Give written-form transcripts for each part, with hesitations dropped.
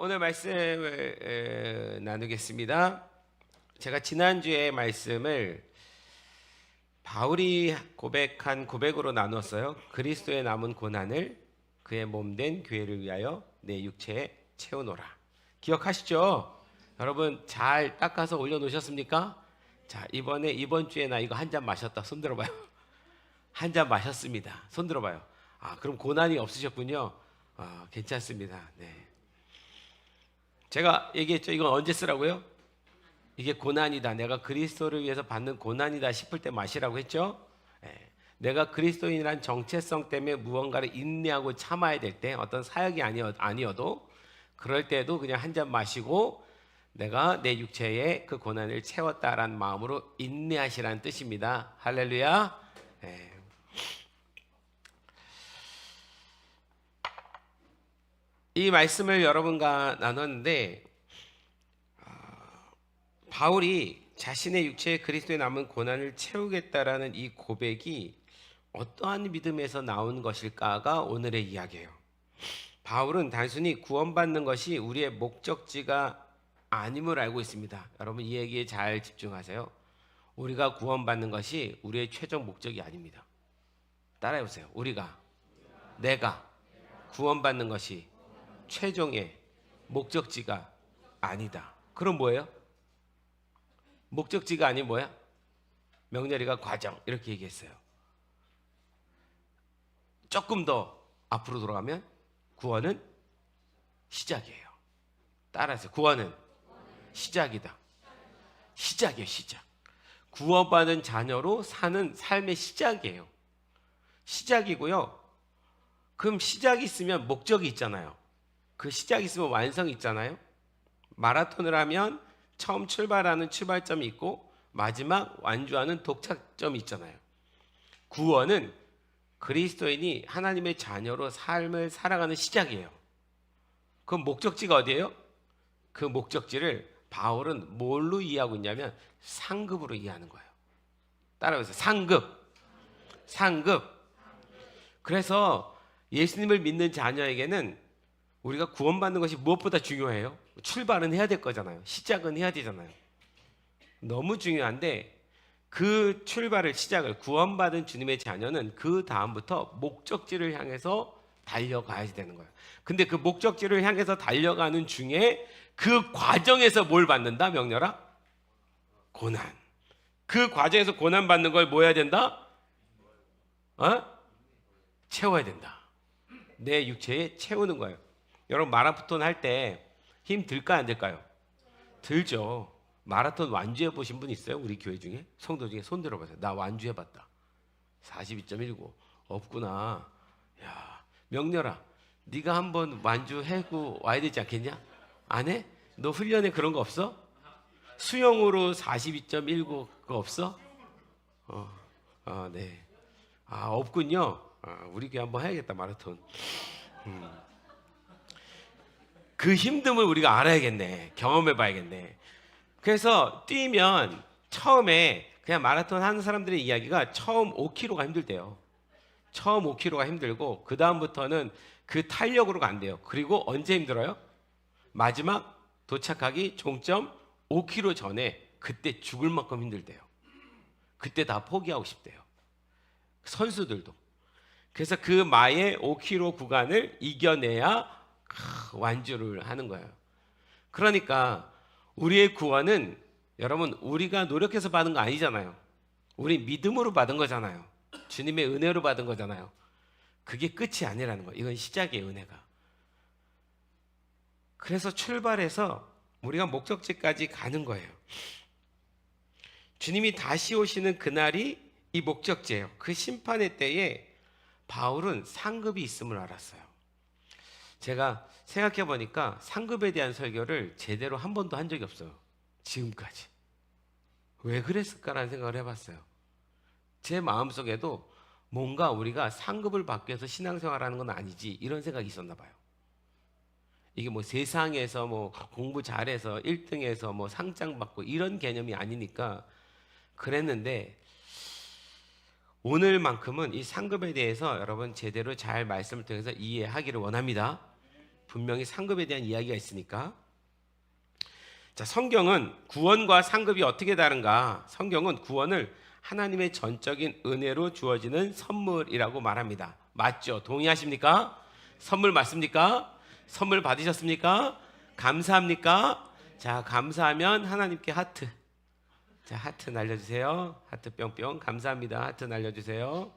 오늘 말씀을 나누겠습니다. 제가 지난주에 말씀을 바울이 고백한 고백으로 나눴어요. 그리스도의 남은 고난을 그의 몸된 교회를 위하여 내 육체에 채우노라. 기억하시죠? 여러분 잘 닦아서 올려놓으셨습니까? 자, 이번 주에 나 이거 한 잔 마셨다. 손 들어봐요. 한 잔 마셨습니다. 손 들어봐요. 아, 그럼 고난이 없으셨군요. 아, 괜찮습니다. 네. 제가 얘기했죠. 이건 언제 쓰라고요? 이게 고난이다. 내가 그리스도를 위해서 받는 고난이다 싶을 때 마시라고 했죠. 네. 내가 그리스도인이란 정체성 때문에 무언가를 인내하고 참아야 될 때, 어떤 사역이 아니어도 그럴 때도 그냥 한 잔 마시고 내가 내 육체에 그 고난을 채웠다라는 마음으로 인내하시라는 뜻입니다. 할렐루야. 네. 이 말씀을 여러분과 나눴는데 바울이 자신의 육체에 그리스도에 남은 고난을 채우겠다라는 이 고백이 어떠한 믿음에서 나온 것일까가 오늘의 이야기예요. 바울은 단순히 구원받는 것이 우리의 목적지가 아님을 알고 있습니다. 여러분 이 얘기에 잘 집중하세요. 우리가 구원받는 것이 우리의 최종 목적이 아닙니다. 따라해보세요. 내가 구원받는 것이 최종의 목적지가 아니다. 그럼 뭐예요? 목적지가 아닌 뭐야? 명렬이가 과정 이렇게 얘기했어요. 조금 더 앞으로 돌아가면 구원은 시작이에요. 따라서 구원은 시작이다. 시작이에요. 시작. 구원받은 자녀로 사는 삶의 시작이에요. 시작이고요. 그럼 시작이 있으면 목적이 있잖아요. 그 시작이 있으면 완성이 있잖아요. 마라톤을 하면 처음 출발하는 출발점이 있고 마지막 완주하는 도착점이 있잖아요. 구원은 그리스도인이 하나님의 자녀로 삶을 살아가는 시작이에요. 그 목적지가 어디예요? 그 목적지를 바울은 뭘로 이해하고 있냐면 상급으로 이해하는 거예요. 따라해보세요. 상급. 그래서 예수님을 믿는 자녀에게는 우리가 구원받는 것이 무엇보다 중요해요? 출발은 해야 될 거잖아요. 시작은 해야 되잖아요. 너무 중요한데 그 시작을 구원받은 주님의 자녀는 그 다음부터 목적지를 향해서 달려가야 되는 거예요. 근데 그 목적지를 향해서 달려가는 중에 그 과정에서 뭘 받는다? 명렬아? 고난. 그 과정에서 고난 받는 걸 뭐 해야 된다? 채워야 된다. 내 육체에 채우는 거예요. 여러분 마라톤 할 때 힘 들까요 안 들까요? 들죠. 마라톤 완주해 보신 분 있어요? 우리 교회 중에? 성도 중에 손 들어보세요. 나 완주해 봤다. 42.19 없구나. 야, 명렬아 네가 한번 완주하고 와야 되지 않겠냐? 안 해? 너 훈련에 그런 거 없어? 수영으로 42.19 그거 없어? 네. 없군요. 우리 교회 한번 해야겠다 마라톤. 그 힘듦을 우리가 알아야겠네. 경험해 봐야겠네. 그래서 뛰면 처음에 그냥 마라톤 하는 사람들의 이야기가 처음 5km가 힘들대요. 처음 5km가 힘들고 그 다음부터는 그 탄력으로가 안 돼요. 그리고 언제 힘들어요? 마지막 도착하기 종점 5km 전에 그때 죽을 만큼 힘들대요. 그때 다 포기하고 싶대요. 선수들도. 그래서 그 마의 5km 구간을 이겨내야 완주를 하는 거예요. 그러니까 우리의 구원은 여러분 우리가 노력해서 받은 거 아니잖아요. 우리 믿음으로 받은 거잖아요. 주님의 은혜로 받은 거잖아요. 그게 끝이 아니라는 거예요. 이건 시작이에요. 은혜가. 그래서 출발해서 우리가 목적지까지 가는 거예요. 주님이 다시 오시는 그날이 이 목적지예요. 그 심판의 때에 바울은 상급이 있음을 알았어요. 제가 생각해 보니까 상급에 대한 설교를 제대로 한 번도 한 적이 없어요. 지금까지. 왜 그랬을까라는 생각을 해봤어요. 제 마음속에도 뭔가 우리가 상급을 받기 위해서 신앙생활하는 건 아니지 이런 생각이 있었나 봐요. 이게 뭐 세상에서 뭐 공부 잘해서 1등해서 뭐 상장 받고 이런 개념이 아니니까 그랬는데 오늘만큼은 이 상급에 대해서 여러분 제대로 잘 말씀을 통해서 이해하기를 원합니다. 분명히 상급에 대한 이야기가 있으니까. 자, 성경은 구원과 상급이 어떻게 다른가? 성경은 구원을 하나님의 전적인 은혜로 주어지는 선물이라고 말합니다. 맞죠? 동의하십니까? 선물 맞습니까? 선물 받으셨습니까? 감사합니까? 자, 감사하면 하나님께 하트. 자, 하트 날려주세요. 하트 뿅뿅. 감사합니다. 하트 날려주세요.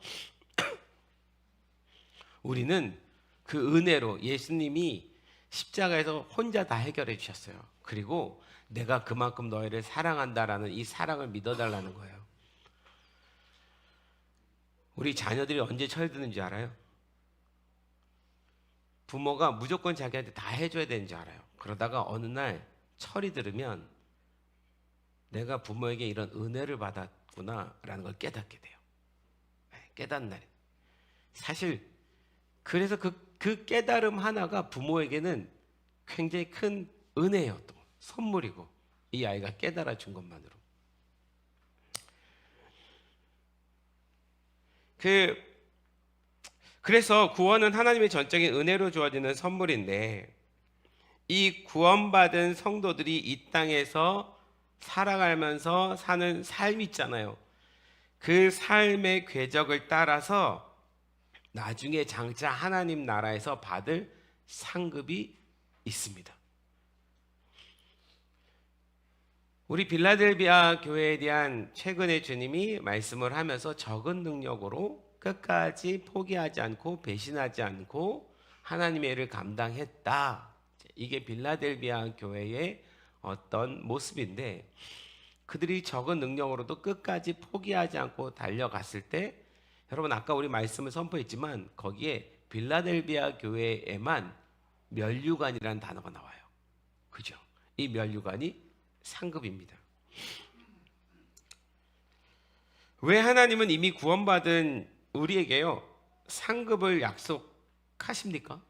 우리는 그 은혜로 예수님이 십자가에서 혼자 다 해결해 주셨어요. 그리고 내가 그만큼 너희를 사랑한다라는 이 사랑을 믿어달라는 거예요. 우리 자녀들이 언제 철드는지 알아요? 부모가 무조건 자기한테 다 해줘야 되는지 알아요. 그러다가 어느 날 철이 들으면 내가 부모에게 이런 은혜를 받았구나라는 걸 깨닫게 돼요. 깨닫는 날. 사실 그래서 그 깨달음 하나가 부모에게는 굉장히 큰 은혜예요. 또 선물이고, 이 아이가 깨달아 준 것만으로. 그래서 구원은 하나님의 전적인 은혜로 주어지는 선물인데, 이 구원받은 성도들이 이 땅에서 살아가면서 사는 삶이 있잖아요. 그 삶의 궤적을 따라서 나중에 장차 하나님 나라에서 받을 상급이 있습니다. 우리 빌라델비아 교회에 대한 최근에 주님이 말씀을 하면서 적은 능력으로 끝까지 포기하지 않고 배신하지 않고 하나님의 일을 감당했다. 이게 빌라델비아 교회의 어떤 모습인데, 그들이 적은 능력으로도 끝까지 포기하지 않고 달려갔을 때, 여러분 아까 우리 말씀을 선포했지만 거기에 빌라델비아 교회에만 면류관이라는 단어가 나와요. 그죠? 이 면류관이 상급입니다. 왜 하나님은 이미 구원받은 우리에게요 상급을 약속하십니까?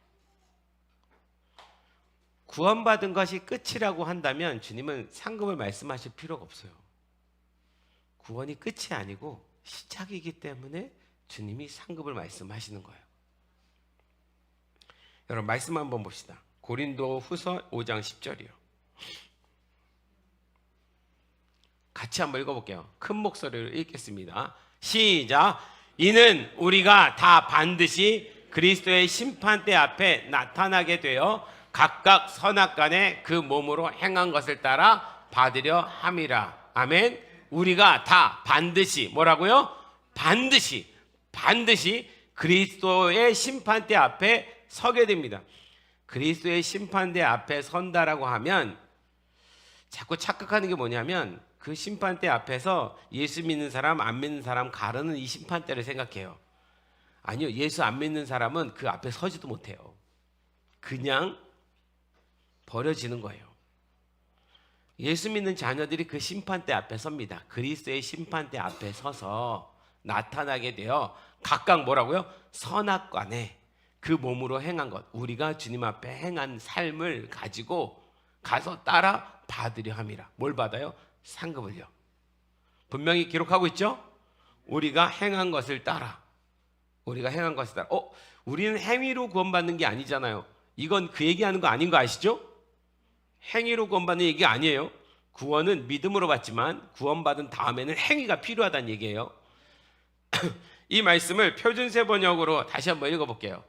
구원받은 것이 끝이라고 한다면 주님은 상급을 말씀하실 필요가 없어요. 구원이 끝이 아니고 시작이기 때문에 주님이 상급을 말씀하시는 거예요. 여러분 말씀 한번 봅시다. 고린도 후서 5장 10절이요. 같이 한번 읽어볼게요. 큰 목소리로 읽겠습니다. 시작. 이는 우리가 다 반드시 그리스도의 심판대 앞에 나타나게 되어 각각 선악간에 그 몸으로 행한 것을 따라 받으려 함이라. 아멘. 우리가 다 반드시 뭐라고요? 반드시 그리스도의 심판대 앞에 서게 됩니다. 그리스도의 심판대 앞에 선다라고 하면 자꾸 착각하는 게 뭐냐면 그 심판대 앞에서 예수 믿는 사람 안 믿는 사람 가르는 이 심판대를 생각해요. 아니요, 예수 안 믿는 사람은 그 앞에 서지도 못해요. 그냥 버려지는 거예요. 예수 믿는 자녀들이 그 심판대 앞에 섭니다. 그리스도의 심판대 앞에 서서 나타나게 되어 각각 뭐라고요? 선악관에 그 몸으로 행한 것, 우리가 주님 앞에 행한 삶을 가지고 가서 따라 받으려 함이라. 뭘 받아요? 상급을요. 분명히 기록하고 있죠? 우리가 행한 것을 따라. 우리가 행한 것을 따라. 우리는 행위로 구원받는 게 아니잖아요. 이건 그 얘기하는 거 아닌 거 아시죠? 행위로 구원받는 얘기 아니에요. 구원은 믿음으로 받지만 구원받은 다음에는 행위가 필요하다는 얘기예요. 이 말씀을 표준세 번역으로 다시 한번 읽어볼게요.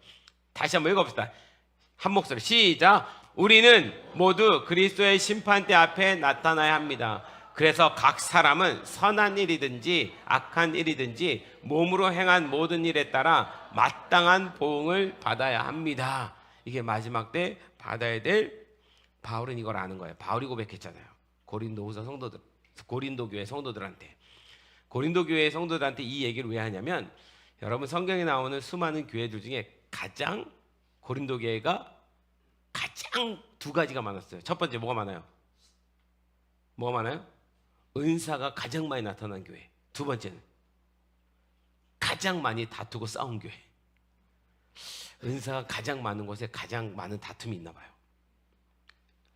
다시 한번 읽어봅시다. 한 목소리 시작. 우리는 모두 그리스도의 심판대 앞에 나타나야 합니다. 그래서 각 사람은 선한 일이든지 악한 일이든지 몸으로 행한 모든 일에 따라 마땅한 보응을 받아야 합니다. 이게 마지막 때 받아야 될, 바울은 이걸 아는 거예요. 바울이 고백했잖아요. 고린도후서 성도들, 고린도 교회 성도들한테. 고린도 교회 성도들한테 이 얘기를 왜 하냐면, 여러분 성경에 나오는 수많은 교회들 중에 가장 고린도 교회가 가장 두 가지가 많았어요. 첫 번째 뭐가 많아요? 뭐가 많아요? 은사가 가장 많이 나타난 교회. 두 번째는 가장 많이 다투고 싸운 교회. 은사가 가장 많은 곳에 가장 많은 다툼이 있나 봐요.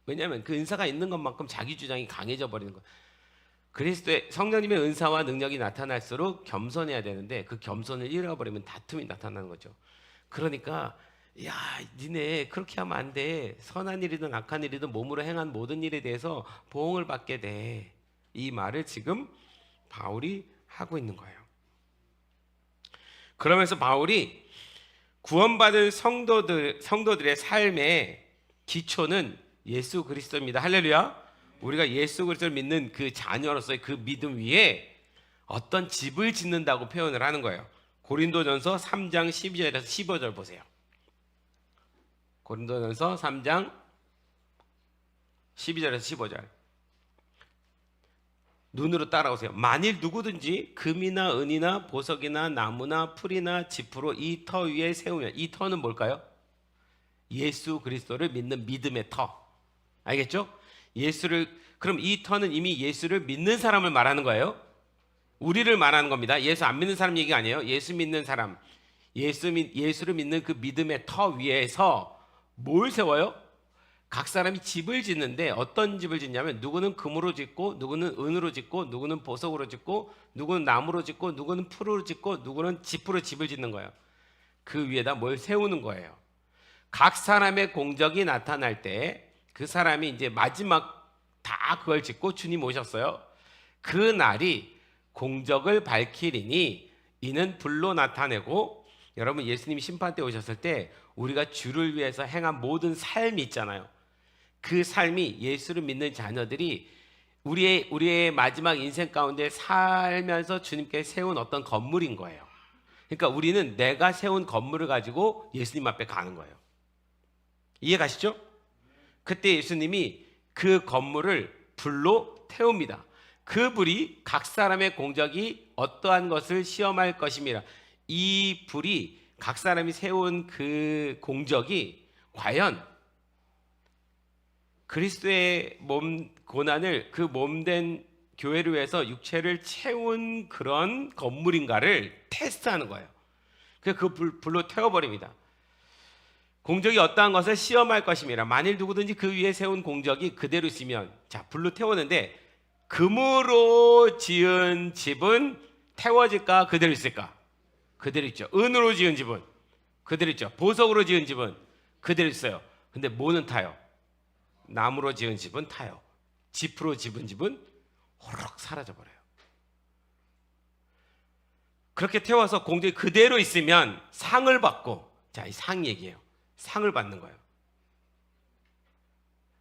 왜냐하면 그 은사가 있는 것만큼 자기 주장이 강해져 버리는 거예요. 그리스도의 성령님의 은사와 능력이 나타날수록 겸손해야 되는데 그 겸손을 잃어버리면 다툼이 나타나는 거죠. 그러니까 야, 니네 그렇게 하면 안 돼. 선한 일이든 악한 일이든 몸으로 행한 모든 일에 대해서 보응을 받게 돼. 이 말을 지금 바울이 하고 있는 거예요. 그러면서 바울이 구원받은 성도들의 삶의 기초는 예수 그리스도입니다. 할렐루야. 우리가 예수 그리스도를 믿는 그 자녀로서의 그 믿음 위에 어떤 집을 짓는다고 표현을 하는 거예요. 고린도전서 3장 12절에서 15절 보세요. 고린도전서 3장 12절에서 15절. 눈으로 따라오세요. 만일 누구든지 금이나 은이나 보석이나 나무나 풀이나 지프로 이 터 위에 세우면, 이 터는 뭘까요? 예수 그리스도를 믿는 믿음의 터. 알겠죠? 그럼 이 터는 이미 예수를 믿는 사람을 말하는 거예요. 우리를 말하는 겁니다. 예수 안 믿는 사람 얘기가 아니에요. 예수 믿는 사람, 예수를 믿는 그 믿음의 터 위에서 뭘 세워요? 각 사람이 집을 짓는데 어떤 집을 짓냐면, 누구는 금으로 짓고, 누구는 은으로 짓고, 누구는 보석으로 짓고, 누구는 나무로 짓고, 누구는 풀으로 짓고, 누구는 지프로 집을 짓는 거예요. 그 위에다 뭘 세우는 거예요. 각 사람의 공적이 나타날 때 그 사람이 이제 마지막 다 그걸 짓고 주님 오셨어요. 그 날이 공적을 밝히리니 이는 불로 나타내고, 여러분 예수님이 심판 때 오셨을 때 우리가 주를 위해서 행한 모든 삶이 있잖아요. 그 삶이 예수를 믿는 자녀들이 우리의 마지막 인생 가운데 살면서 주님께 세운 어떤 건물인 거예요. 그러니까 우리는 내가 세운 건물을 가지고 예수님 앞에 가는 거예요. 이해 가시죠? 그때 예수님이 그 건물을 불로 태웁니다. 그 불이 각 사람의 공적이 어떠한 것을 시험할 것임이라. 이 불이 각 사람이 세운 그 공적이 과연 그리스도의 몸 고난을, 그 몸된 교회를 위해서 육체를 채운 그런 건물인가를 테스트하는 거예요. 그래서 그 불로 태워버립니다. 공적이 어떠한 것을 시험할 것임이라. 만일 누구든지 그 위에 세운 공적이 그대로 있으면, 자, 불로 태우는데 금으로 지은 집은 태워질까? 그대로 있을까? 그대로 있죠. 은으로 지은 집은 그대로 있죠. 보석으로 지은 집은 그대로 있어요. 근데 뭐는 타요? 나무로 지은 집은 타요. 지프로 지은 집은 호록 사라져 버려요. 그렇게 태워서 공적이 그대로 있으면 상을 받고, 자, 이 상 얘기예요. 상을 받는 거예요.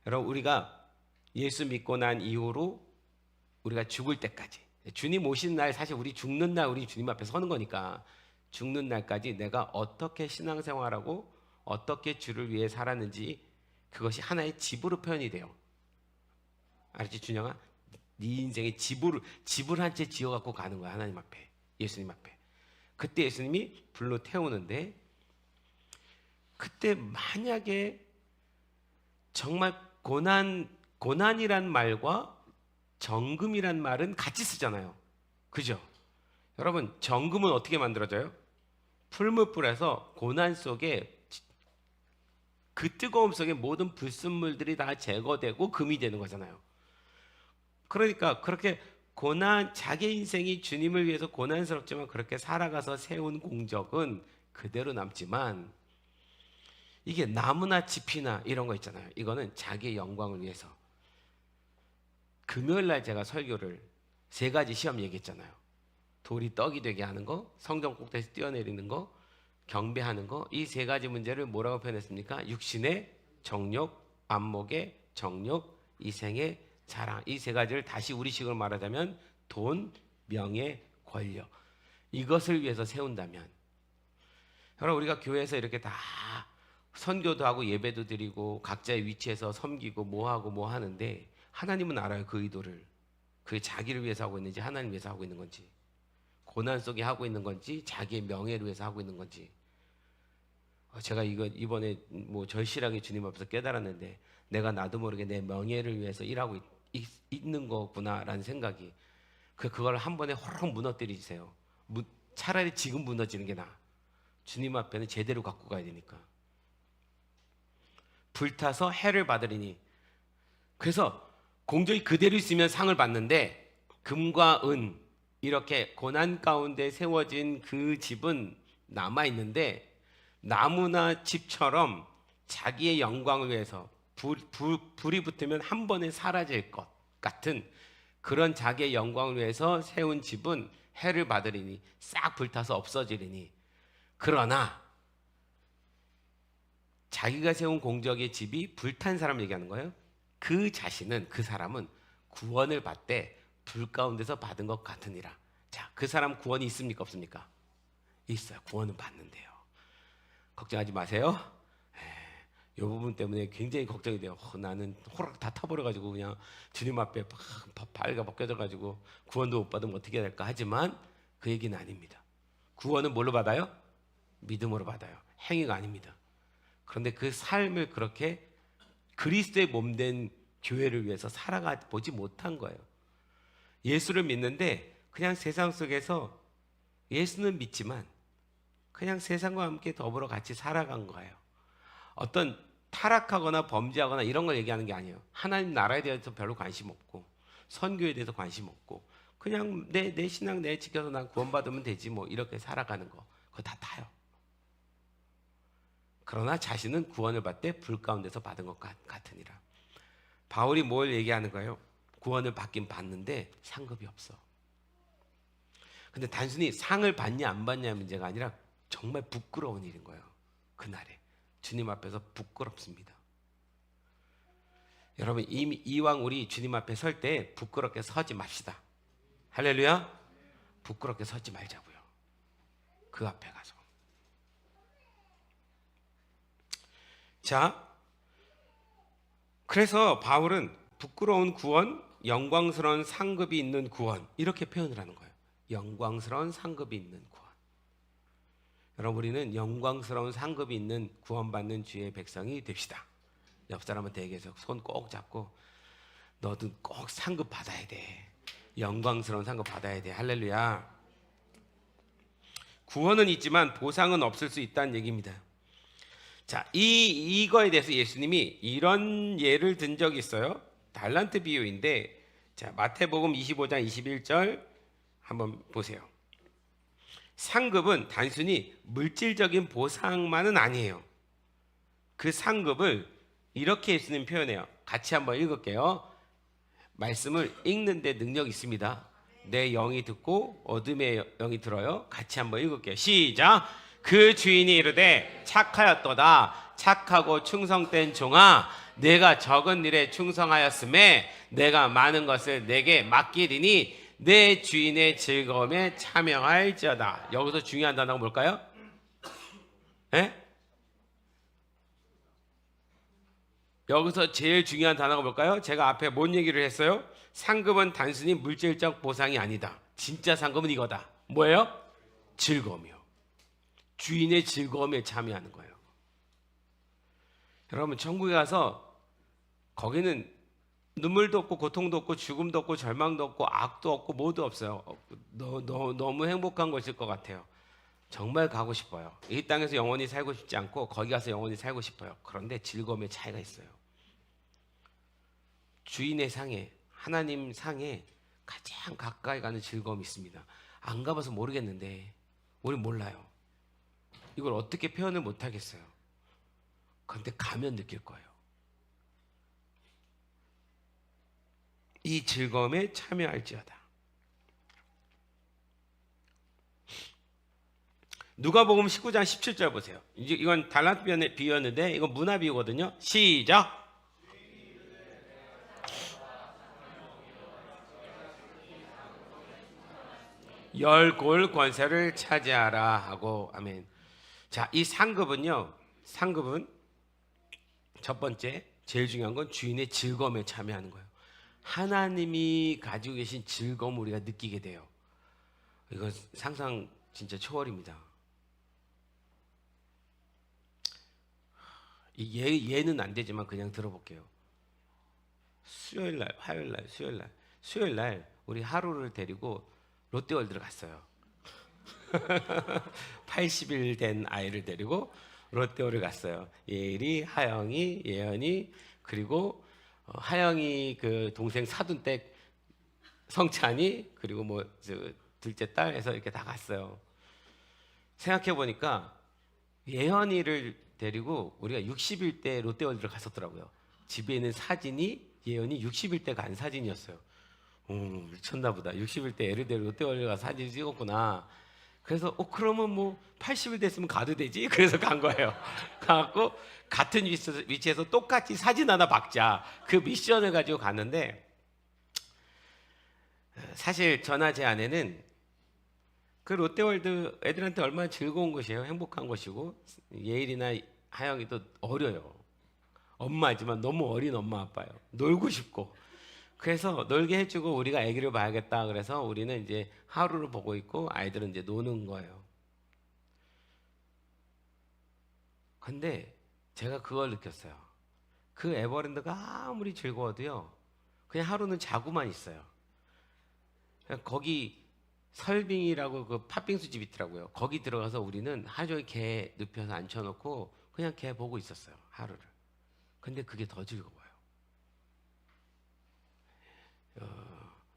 여러분, 우리가 예수 믿고 난 이후로 우리가 죽을 때까지, 주님 오신 날, 사실 우리 죽는 날 우리 주님 앞에 서는 거니까, 죽는 날까지 내가 어떻게 신앙생활하고 어떻게 주를 위해 살았는지, 그것이 하나의 집으로 표현이 돼요. 알았지, 준영아? 네 인생에 집을 한 채 지어갖고 가는 거야, 하나님 앞에, 예수님 앞에. 그때 예수님이 불로 태우는데, 그때 만약에 정말 고난이란 말과 정금이란 말은 같이 쓰잖아요. 그죠? 여러분, 정금은 어떻게 만들어져요? 풀무불에서 고난 속에, 그 뜨거움 속에 모든 불순물들이 다 제거되고 금이 되는 거잖아요. 그러니까 그렇게 자기 인생이 주님을 위해서 고난스럽지만 그렇게 살아가서 세운 공적은 그대로 남지만, 이게 나무나 지피나 이런 거 있잖아요. 이거는 자기의 영광을 위해서. 금요일 날 제가 설교를 3가지 시험 얘기했잖아요. 돌이 떡이 되게 하는 거, 성전 꼭대기에서 뛰어내리는 거, 경배하는 거. 이 3가지 문제를 뭐라고 표현했습니까? 육신의 정욕, 안목의 정욕, 이생의 자랑. 이 3가지를 다시 우리식으로 말하자면 돈, 명예, 권력. 이것을 위해서 세운다면, 여러분, 우리가 교회에서 이렇게 다 선교도 하고 예배도 드리고 각자의 위치에서 섬기고 뭐하고 뭐 하는데, 하나님은 알아요, 그 의도를. 그게 자기를 위해서 하고 있는지 하나님을 위해서 하고 있는 건지, 고난 속에 하고 있는 건지 자기의 명예를 위해서 하고 있는 건지. 제가 이번에 뭐 절실하게 주님 앞에서 깨달았는데, 내가 나도 모르게 내 명예를 위해서 일하고 있는 거구나라는 생각이, 그걸 한 번에 호롱 무너뜨리세요. 차라리 지금 무너지는 게 나아. 주님 앞에는 제대로 갖고 가야 되니까. 불타서 해를 받으리니. 그래서 공적이 그대로 있으면 상을 받는데, 금과 은, 이렇게 고난 가운데 세워진 그 집은 남아 있는데, 나무나 집처럼 자기의 영광을 위해서 불이 붙으면 한 번에 사라질 것 같은 그런 자기의 영광을 위해서 세운 집은 해를 받으리니 싹 불타서 없어지리니, 그러나 자기가 세운 공적의 집이 불탄 사람 얘기하는 거예요. 그 자신은, 그 사람은 구원을 받되 불 가운데서 받은 것 같으니라. 자, 그 사람 구원이 있습니까 없습니까? 있어요. 구원은 받는데요. 걱정하지 마세요. 이 부분 때문에 굉장히 걱정이 돼요. 나는 호락 다 타버려가지고 그냥 주님 앞에 발가 벗겨져가지고 구원도 못 받으면 어떻게 해야 될까 하지만 그 얘기는 아닙니다. 구원은 뭘로 받아요? 믿음으로 받아요. 행위가 아닙니다. 그런데 그 삶을 그렇게 그리스도의 몸된 교회를 위해서 살아가 보지 못한 거예요. 예수를 믿는데 그냥 세상 속에서 예수는 믿지만 그냥 세상과 함께 더불어 같이 살아간 거예요. 어떤 타락하거나 범죄하거나 이런 걸 얘기하는 게 아니에요. 하나님 나라에 대해서 별로 관심 없고 선교에 대해서 관심 없고 그냥 내 신앙 내 지켜서 난 구원받으면 되지 뭐 이렇게 살아가는 거, 그거 다 타요. 그러나 자신은 구원을 받되 불 가운데서 받은 것 같으니라. 바울이 뭘 얘기하는 거예요? 구원을 받긴 받는데 상급이 없어. 근데 단순히 상을 받냐 안 받냐의 문제가 아니라 정말 부끄러운 일인 거예요. 그날에 주님 앞에서 부끄럽습니다. 여러분, 이왕 우리 주님 앞에 설 때 부끄럽게 서지 맙시다. 할렐루야. 부끄럽게 서지 말자고요. 그 앞에 가서. 자, 그래서 바울은 부끄러운 구원, 영광스러운 상급이 있는 구원, 이렇게 표현을 하는 거예요. 영광스러운 상급이 있는 구원. 여러분, 우리는 영광스러운 상급이 있는 구원받는 주의 백성이 됩시다. 옆 사람한테 얘기해서 손 꼭 잡고 너도 꼭 상급 받아야 돼. 영광스러운 상급 받아야 돼. 할렐루야. 구원은 있지만 보상은 없을 수 있다는 얘기입니다. 자, 이거에 대해서 예수님이 이런 예를 든 적이 있어요. 달란트 비유인데, 자, 마태복음 25장 21절 한번 보세요. 상급은 단순히 물질적인 보상만은 아니에요. 그 상급을 이렇게 예수님 표현해요. 같이 한번 읽을게요. 말씀을 읽는데 능력이 있습니다. 내 영이 듣고 어둠의 영이 들어요. 같이 한번 읽을게요. 시작. 그 주인이 이르되 착하였도다. 착하고 충성된 종아, 내가 적은 일에 충성하였음에 내가 많은 것을 내게 맡기리니 내 주인의 즐거움에 참여할지어다. 여기서 중요한 단어가 뭘까요? 에? 여기서 제일 중요한 단어가 뭘까요? 제가 앞에 뭔 얘기를 했어요? 상급은 단순히 물질적 보상이 아니다. 진짜 상급은 이거다. 뭐예요? 즐거움이요. 주인의 즐거움에 참여하는 거예요. 여러분, 천국에 가서 거기는 눈물도 없고 고통도 없고 죽음도 없고 절망도 없고 악도 없고 뭐도 없어요. 너무 행복한 곳일 것 같아요. 정말 가고 싶어요. 이 땅에서 영원히 살고 싶지 않고 거기 가서 영원히 살고 싶어요. 그런데 즐거움의 차이가 있어요. 주인의 상에, 하나님 상에 가장 가까이 가는 즐거움이 있습니다. 안 가봐서 모르겠는데 우린 몰라요. 이걸 어떻게 표현을 못 하겠어요. 그런데 가면 느낄 거예요. 이 즐거움에 참여할지어다. 누가복음 19장 17절 보세요. 이건 달란트 비유였는데 이건 문화 비유거든요. 시작. 열골 권세를 차지하라 하고 아멘. 자, 이 상급은요. 상급은 첫 번째 제일 중요한 건 주인의 즐거움에 참여하는 거예요. 하나님이 가지고 계신 즐거움을 우리가 느끼게 돼요. 이건 상상 진짜 초월입니다. 예는 안 되지만 그냥 들어볼게요. 수요일날, 화요일날, 수요일날 우리 하루를 데리고 롯데월드를 갔어요. 80일 된 아이를 데리고 롯데월드 갔어요. 예일이, 하영이, 예연이, 그리고 하영이 그 동생 사돈댁 성찬이, 그리고 뭐 둘째 딸 해서 이렇게 다 갔어요. 생각해 보니까 예언이를 데리고 우리가 60일 때 롯데월드를 갔었더라고요. 집에 있는 사진이 예언이 60일 때 간 사진이었어요. 미쳤나 보다. 60일 때 애를 데리고 롯데월드 가서 사진 찍었구나. 그래서 그러면 뭐 80일 됐으면 가도 되지? 그래서 간 거예요. 가갖고 같은 위치에서 똑같이 사진 하나 박자, 그 미션을 가지고 갔는데, 사실 저나 제 아내는 그 롯데월드 애들한테 얼마나 즐거운 것이에요. 행복한 것이고, 예일이나 하영이도 어려요. 엄마지만 너무 어린 엄마 아빠예요. 놀고 싶고. 그래서 놀게 해주고 우리가 아기를 봐야겠다. 그래서 우리는 이제 하루를 보고 있고 아이들은 이제 노는 거예요. 근데 제가 그걸 느꼈어요. 그 에버랜드가 아무리 즐거워도요, 그냥 하루는 자고만 있어요. 거기 설빙이라고 그 팥빙수 집 있더라고요. 거기 들어가서 우리는 하루 종일 개 눕혀서 앉혀놓고 그냥 개 보고 있었어요, 하루를. 근데 그게 더 즐거워요.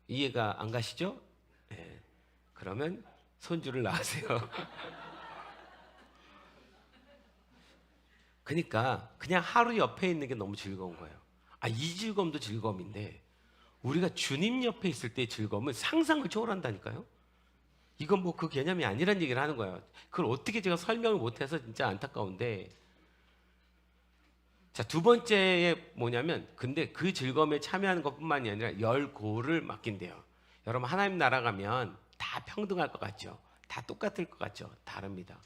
이해가 안 가시죠? 네. 그러면 손주를 낳으세요. 그러니까 그냥 하루 옆에 있는 게 너무 즐거운 거예요. 이 즐거움도 즐거움인데 우리가 주님 옆에 있을 때의 즐거움은 상상을 초월한다니까요. 이건 뭐 그 개념이 아니란 얘기를 하는 거예요. 그걸 어떻게 제가 설명을 못해서 진짜 안타까운데, 자, 두 번째에 뭐냐면, 근데 그 즐거움에 참여하는 것뿐만이 아니라 열고를 맡긴대요. 여러분, 하나님 나라 가면 다 평등할 것 같죠? 다 똑같을 것 같죠? 다릅니다.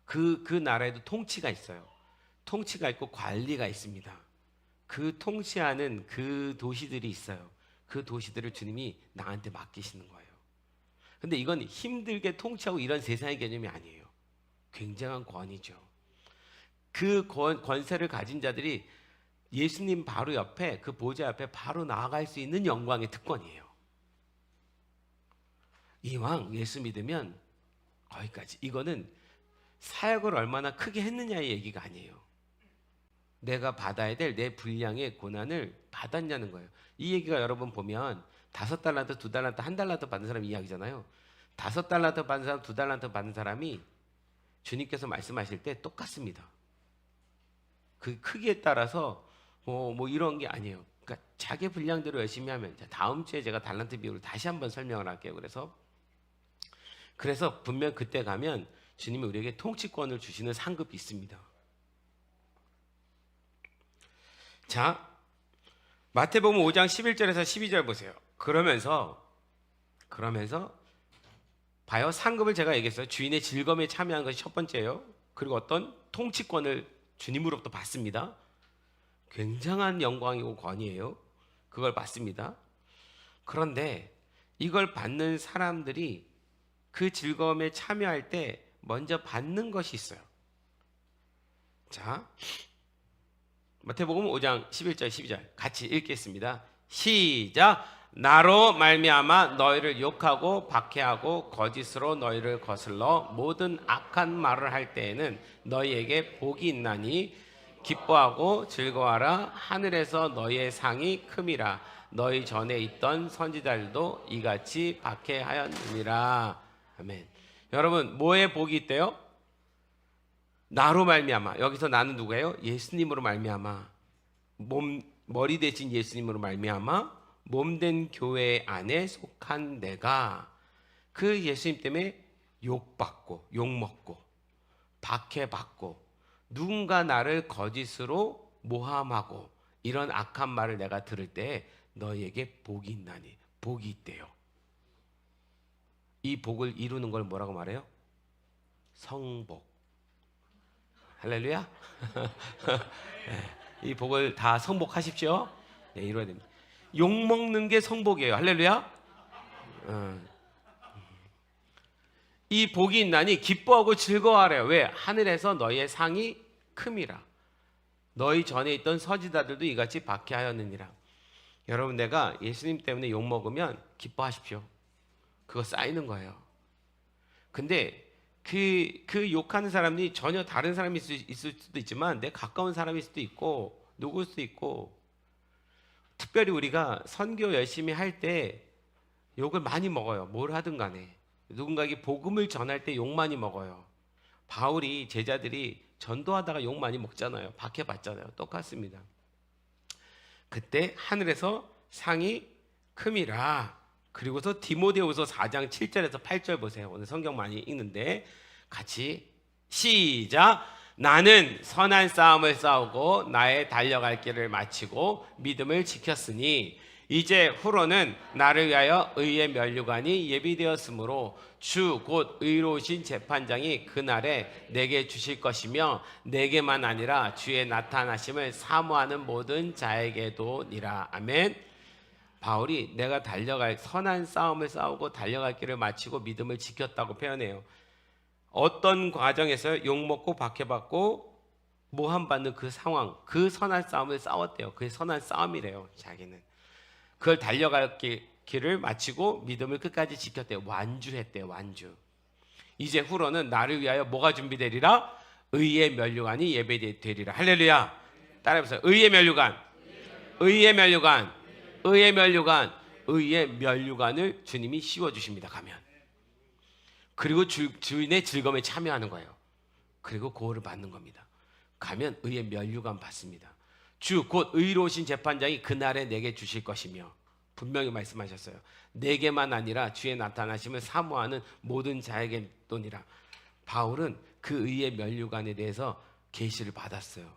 그 나라에도 통치가 있어요. 통치가 있고 관리가 있습니다. 그 통치하는 그 도시들이 있어요. 그 도시들을 주님이 나한테 맡기시는 거예요. 근데 이건 힘들게 통치하고 이런 세상의 개념이 아니에요. 굉장한 권위죠. 그 권세를 가진 자들이 예수님 바로 옆에, 그 보좌 옆에 바로 나아갈 수 있는 영광의 특권이에요. 이왕 예수 믿으면 거기까지. 이거는 사역을 얼마나 크게 했느냐의 얘기가 아니에요. 내가 받아야 될 내 분량의 고난을 받았냐는 거예요. 이 얘기가 여러분 보면 5달란트, 2달란트, 1달란트 받는 사람 이야기잖아요. 5달란트 받는 사람, 2달란트 받는 사람이 주님께서 말씀하실 때 똑같습니다. 그 크기에 따라서 뭐 이런 게 아니에요. 그러니까 자기 분량대로 열심히 하면, 다음 주에 제가 달란트 비율을 다시 한번 설명을 할게요. 그래서 분명 그때 가면 주님이 우리에게 통치권을 주시는 상급이 있습니다. 자, 마태복음 5장 11절에서 12절 보세요. 그러면서 봐요. 상급을 제가 얘기했어요. 주인의 즐거움에 참여한 것이 첫 번째예요. 그리고 어떤 통치권을 주님으로부터 받습니다. 굉장한 영광이고 권위예요. 그걸 받습니다. 그런데 이걸 받는 사람들이 그 즐거움에 참여할 때 먼저 받는 것이 있어요. 자, 마태복음 5장 11절 12절 같이 읽겠습니다. 시작. 나로 말미암아 너희를 욕하고 박해하고 거짓으로 너희를 거슬러 모든 악한 말을 할 때에는 너희에게 복이 있나니 기뻐하고 즐거워하라. 하늘에서 너희의 상이 큼이라. 너희 전에 있던 선지자들도 이같이 박해하였느니라. 아멘. 여러분, 뭐에 복이 있대요? 나로 말미암아. 여기서 나는 누구예요? 예수님으로 말미암아. 머리 대신 예수님으로 말미암아 몸된 교회 안에 속한 내가 그 예수님 때문에 욕받고 욕먹고 박해받고 누군가 나를 거짓으로 모함하고 이런 악한 말을 내가 들을 때 너희에게 복이 있나니. 복이 있대요. 이 복을 이루는 걸 뭐라고 말해요? 성복. 할렐루야. 이 복을 다 성복하십시오. 네, 이루어야 됩니다. 욕먹는 게 성복이에요. 할렐루야. 이 복이 있나니 기뻐하고 즐거워하래요. 왜? 하늘에서 너희의 상이 큼이라. 너희 전에 있던 서지자들도 이같이 박해하였느니라. 여러분, 내가 예수님 때문에 욕먹으면 기뻐하십시오. 그거 쌓이는 거예요. 근데 그 욕하는 사람이 전혀 다른 사람이 있을 수도 있지만 내 가까운 사람일 수도 있고 누구일 수도 있고, 특별히 우리가 선교 열심히 할 때 욕을 많이 먹어요. 뭘 하든 간에 누군가에게 복음을 전할 때 욕 많이 먹어요. 바울이 제자들이 전도하다가 욕 많이 먹잖아요. 박해받잖아요. 똑같습니다. 그때 하늘에서 상이 큼이라. 그리고서 디모데후서 4장 7절에서 8절 보세요. 오늘 성경 많이 읽는데 같이 시작. 나는 선한 싸움을 싸우고 나의 달려갈 길을 마치고 믿음을 지켰으니 이제 후로는 나를 위하여 의의 면류관이 예비되었으므로 주 곧 의로우신 재판장이 그날에 내게 주실 것이며 내게만 아니라 주의 나타나심을 사모하는 모든 자에게도니라. 아멘. 바울이 내가 달려갈 선한 싸움을 싸우고 달려갈 길을 마치고 믿음을 지켰다고 표현해요. 어떤 과정에서 욕먹고 박해받고 모함받는 그 상황, 그 선한 싸움을 싸웠대요. 그게 선한 싸움이래요. 자기는 그걸 달려갈 길을 마치고 믿음을 끝까지 지켰대요. 완주했대요. 완주. 이제 후로는 나를 위하여 뭐가 준비되리라? 의의 면류관이 예배되리라. 할렐루야. 따라해보세요. 의의 면류관, 의의 면류관, 의의 면류관, 의의 면류관을 주님이 씌워주십니다. 가면. 그리고 주인의 즐거움에 참여하는 거예요. 그리고 고호를 받는 겁니다. 가면 의의 면류관 받습니다. 주 곧 의로우신 재판장이 그날에 내게 주실 것이며 분명히 말씀하셨어요. 내게만 아니라 주의 나타나심을 사모하는 모든 자에게도니라. 바울은 그 의의 면류관에 대해서 계시를 받았어요.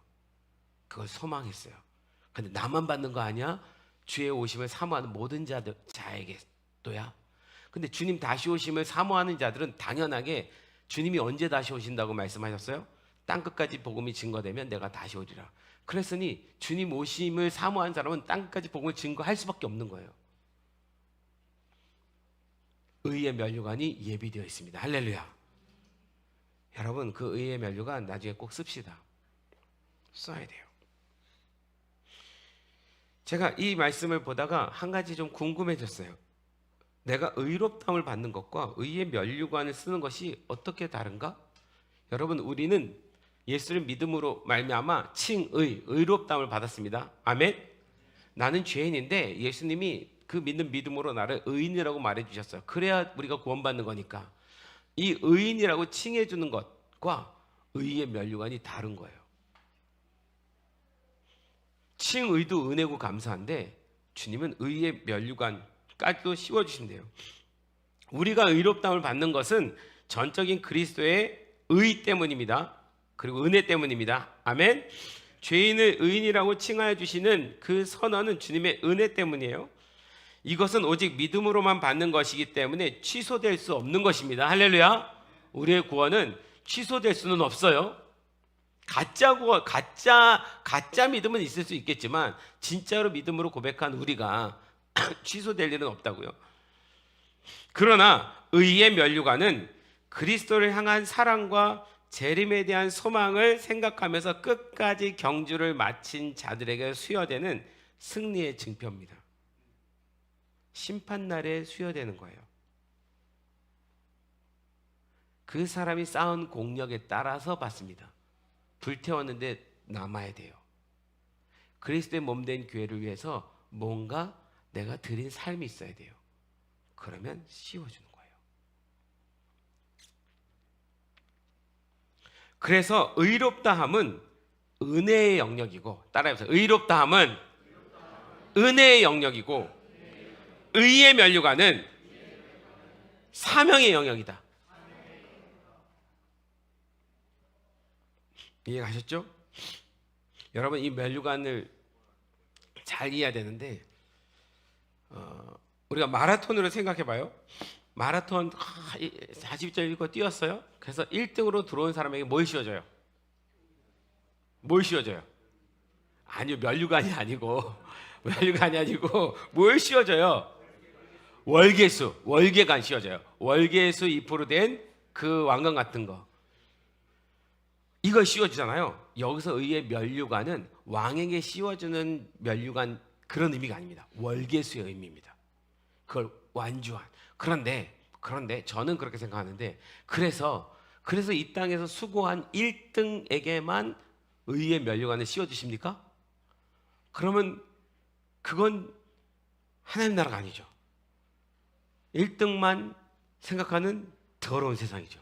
그걸 소망했어요. 근데 나만 받는 거 아니야? 주의 오심을 사모하는 모든 자에게도야. 근데 주님 다시 오심을 사모하는 자들은 당연하게 주님이 언제 다시 오신다고 말씀하셨어요? 땅끝까지 복음이 증거되면 내가 다시 오리라. 그랬으니 주님 오심을 사모하는 사람은 땅끝까지 복음을 증거할 수밖에 없는 거예요. 의의 면류관이 예비되어 있습니다. 할렐루야. 여러분 그 의의 면류관 나중에 꼭 씁시다. 써야 돼요. 제가 이 말씀을 보다가 한 가지 좀 궁금해졌어요. 내가 의롭다함을 받는 것과 의의 면류관을 쓰는 것이 어떻게 다른가? 여러분 우리는 예수를 믿음으로 말미암아 칭의, 의롭다함을 받았습니다. 아멘. 나는 죄인인데 예수님이 그 믿는 믿음으로 나를 의인이라고 말해주셨어요. 그래야 우리가 구원받는 거니까. 이 의인이라고 칭해 주는 것과 의의 면류관이 다른 거예요. 칭의도 은혜고 감사한데 주님은 의의 면류관까지도 씌워주신대요. 우리가 의롭다함을 받는 것은 전적인 그리스도의 의 때문입니다. 그리고 은혜 때문입니다. 아멘. 죄인을 의인이라고 칭하여 주시는 그 선언은 주님의 은혜 때문이에요. 이것은 오직 믿음으로만 받는 것이기 때문에 취소될 수 없는 것입니다. 할렐루야. 우리의 구원은 취소될 수는 없어요. 가짜 믿음은 있을 수 있겠지만 진짜로 믿음으로 고백한 우리가 취소될 일은 없다고요. 그러나 의의 면류관은 그리스도를 향한 사랑과 재림에 대한 소망을 생각하면서 끝까지 경주를 마친 자들에게 수여되는 승리의 증표입니다. 심판날에 수여되는 거예요. 그 사람이 쌓은 공력에 따라서 받습니다. 불태웠는데 남아야 돼요. 그리스도의 몸된 교회를 위해서 뭔가 내가 드린 삶이 있어야 돼요. 그러면 씌워주는 거예요. 그래서 의롭다함은 은혜의 영역이고, 따라해보세요. 의롭다함은 은혜의 영역이고, 의의 면류관은 사명의 영역이다. 이해가셨죠? 여러분 이 면류관을 잘 이해해야 되는데 우리가 마라톤으로 생각해봐요. 마라톤 40절 읽고 뛰었어요. 그래서 1등으로 들어온 사람에게 뭘 씌워줘요? 뭘 씌워줘요? 아니요, 면류관이 아니고 뭘 씌워줘요? 월계관 씌워져요. 월계수 2% 된 그 왕관 같은 거, 이걸 씌워주잖아요. 여기서 의의 면류관은 왕에게 씌워주는 면류관 그런 의미가 아닙니다. 월계수의 의미입니다. 그걸 완주한. 그런데 저는 그렇게 생각하는데 그래서 이 땅에서 수고한 1등에게만 의의 면류관을 씌워주십니까? 그러면 그건 하나님 나라가 아니죠. 1등만 생각하는 더러운 세상이죠.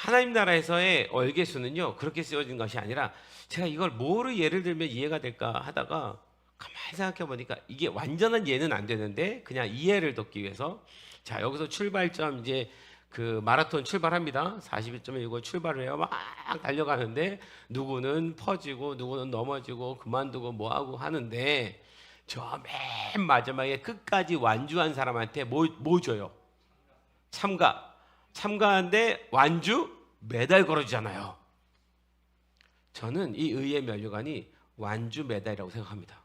하나님 나라에서의 얼개수는요 그렇게 쓰여진 것이 아니라, 제가 이걸 뭐로 예를 들면 이해가 될까 하다가 가만히 생각해 보니까 이게 완전한 예는 안 되는데 그냥 이해를 돕기 위해서, 자 여기서 출발점 이제 그 마라톤 출발합니다. 41.195 출발을 해요. 막 달려가는데 누구는 퍼지고 누구는 넘어지고 그만두고 뭐하고 하는데, 저 맨 마지막에 끝까지 완주한 사람한테 뭐 줘요? 참가한데 완주 메달 걸어주잖아요. 저는 이 의의 면류관이 완주 메달이라고 생각합니다.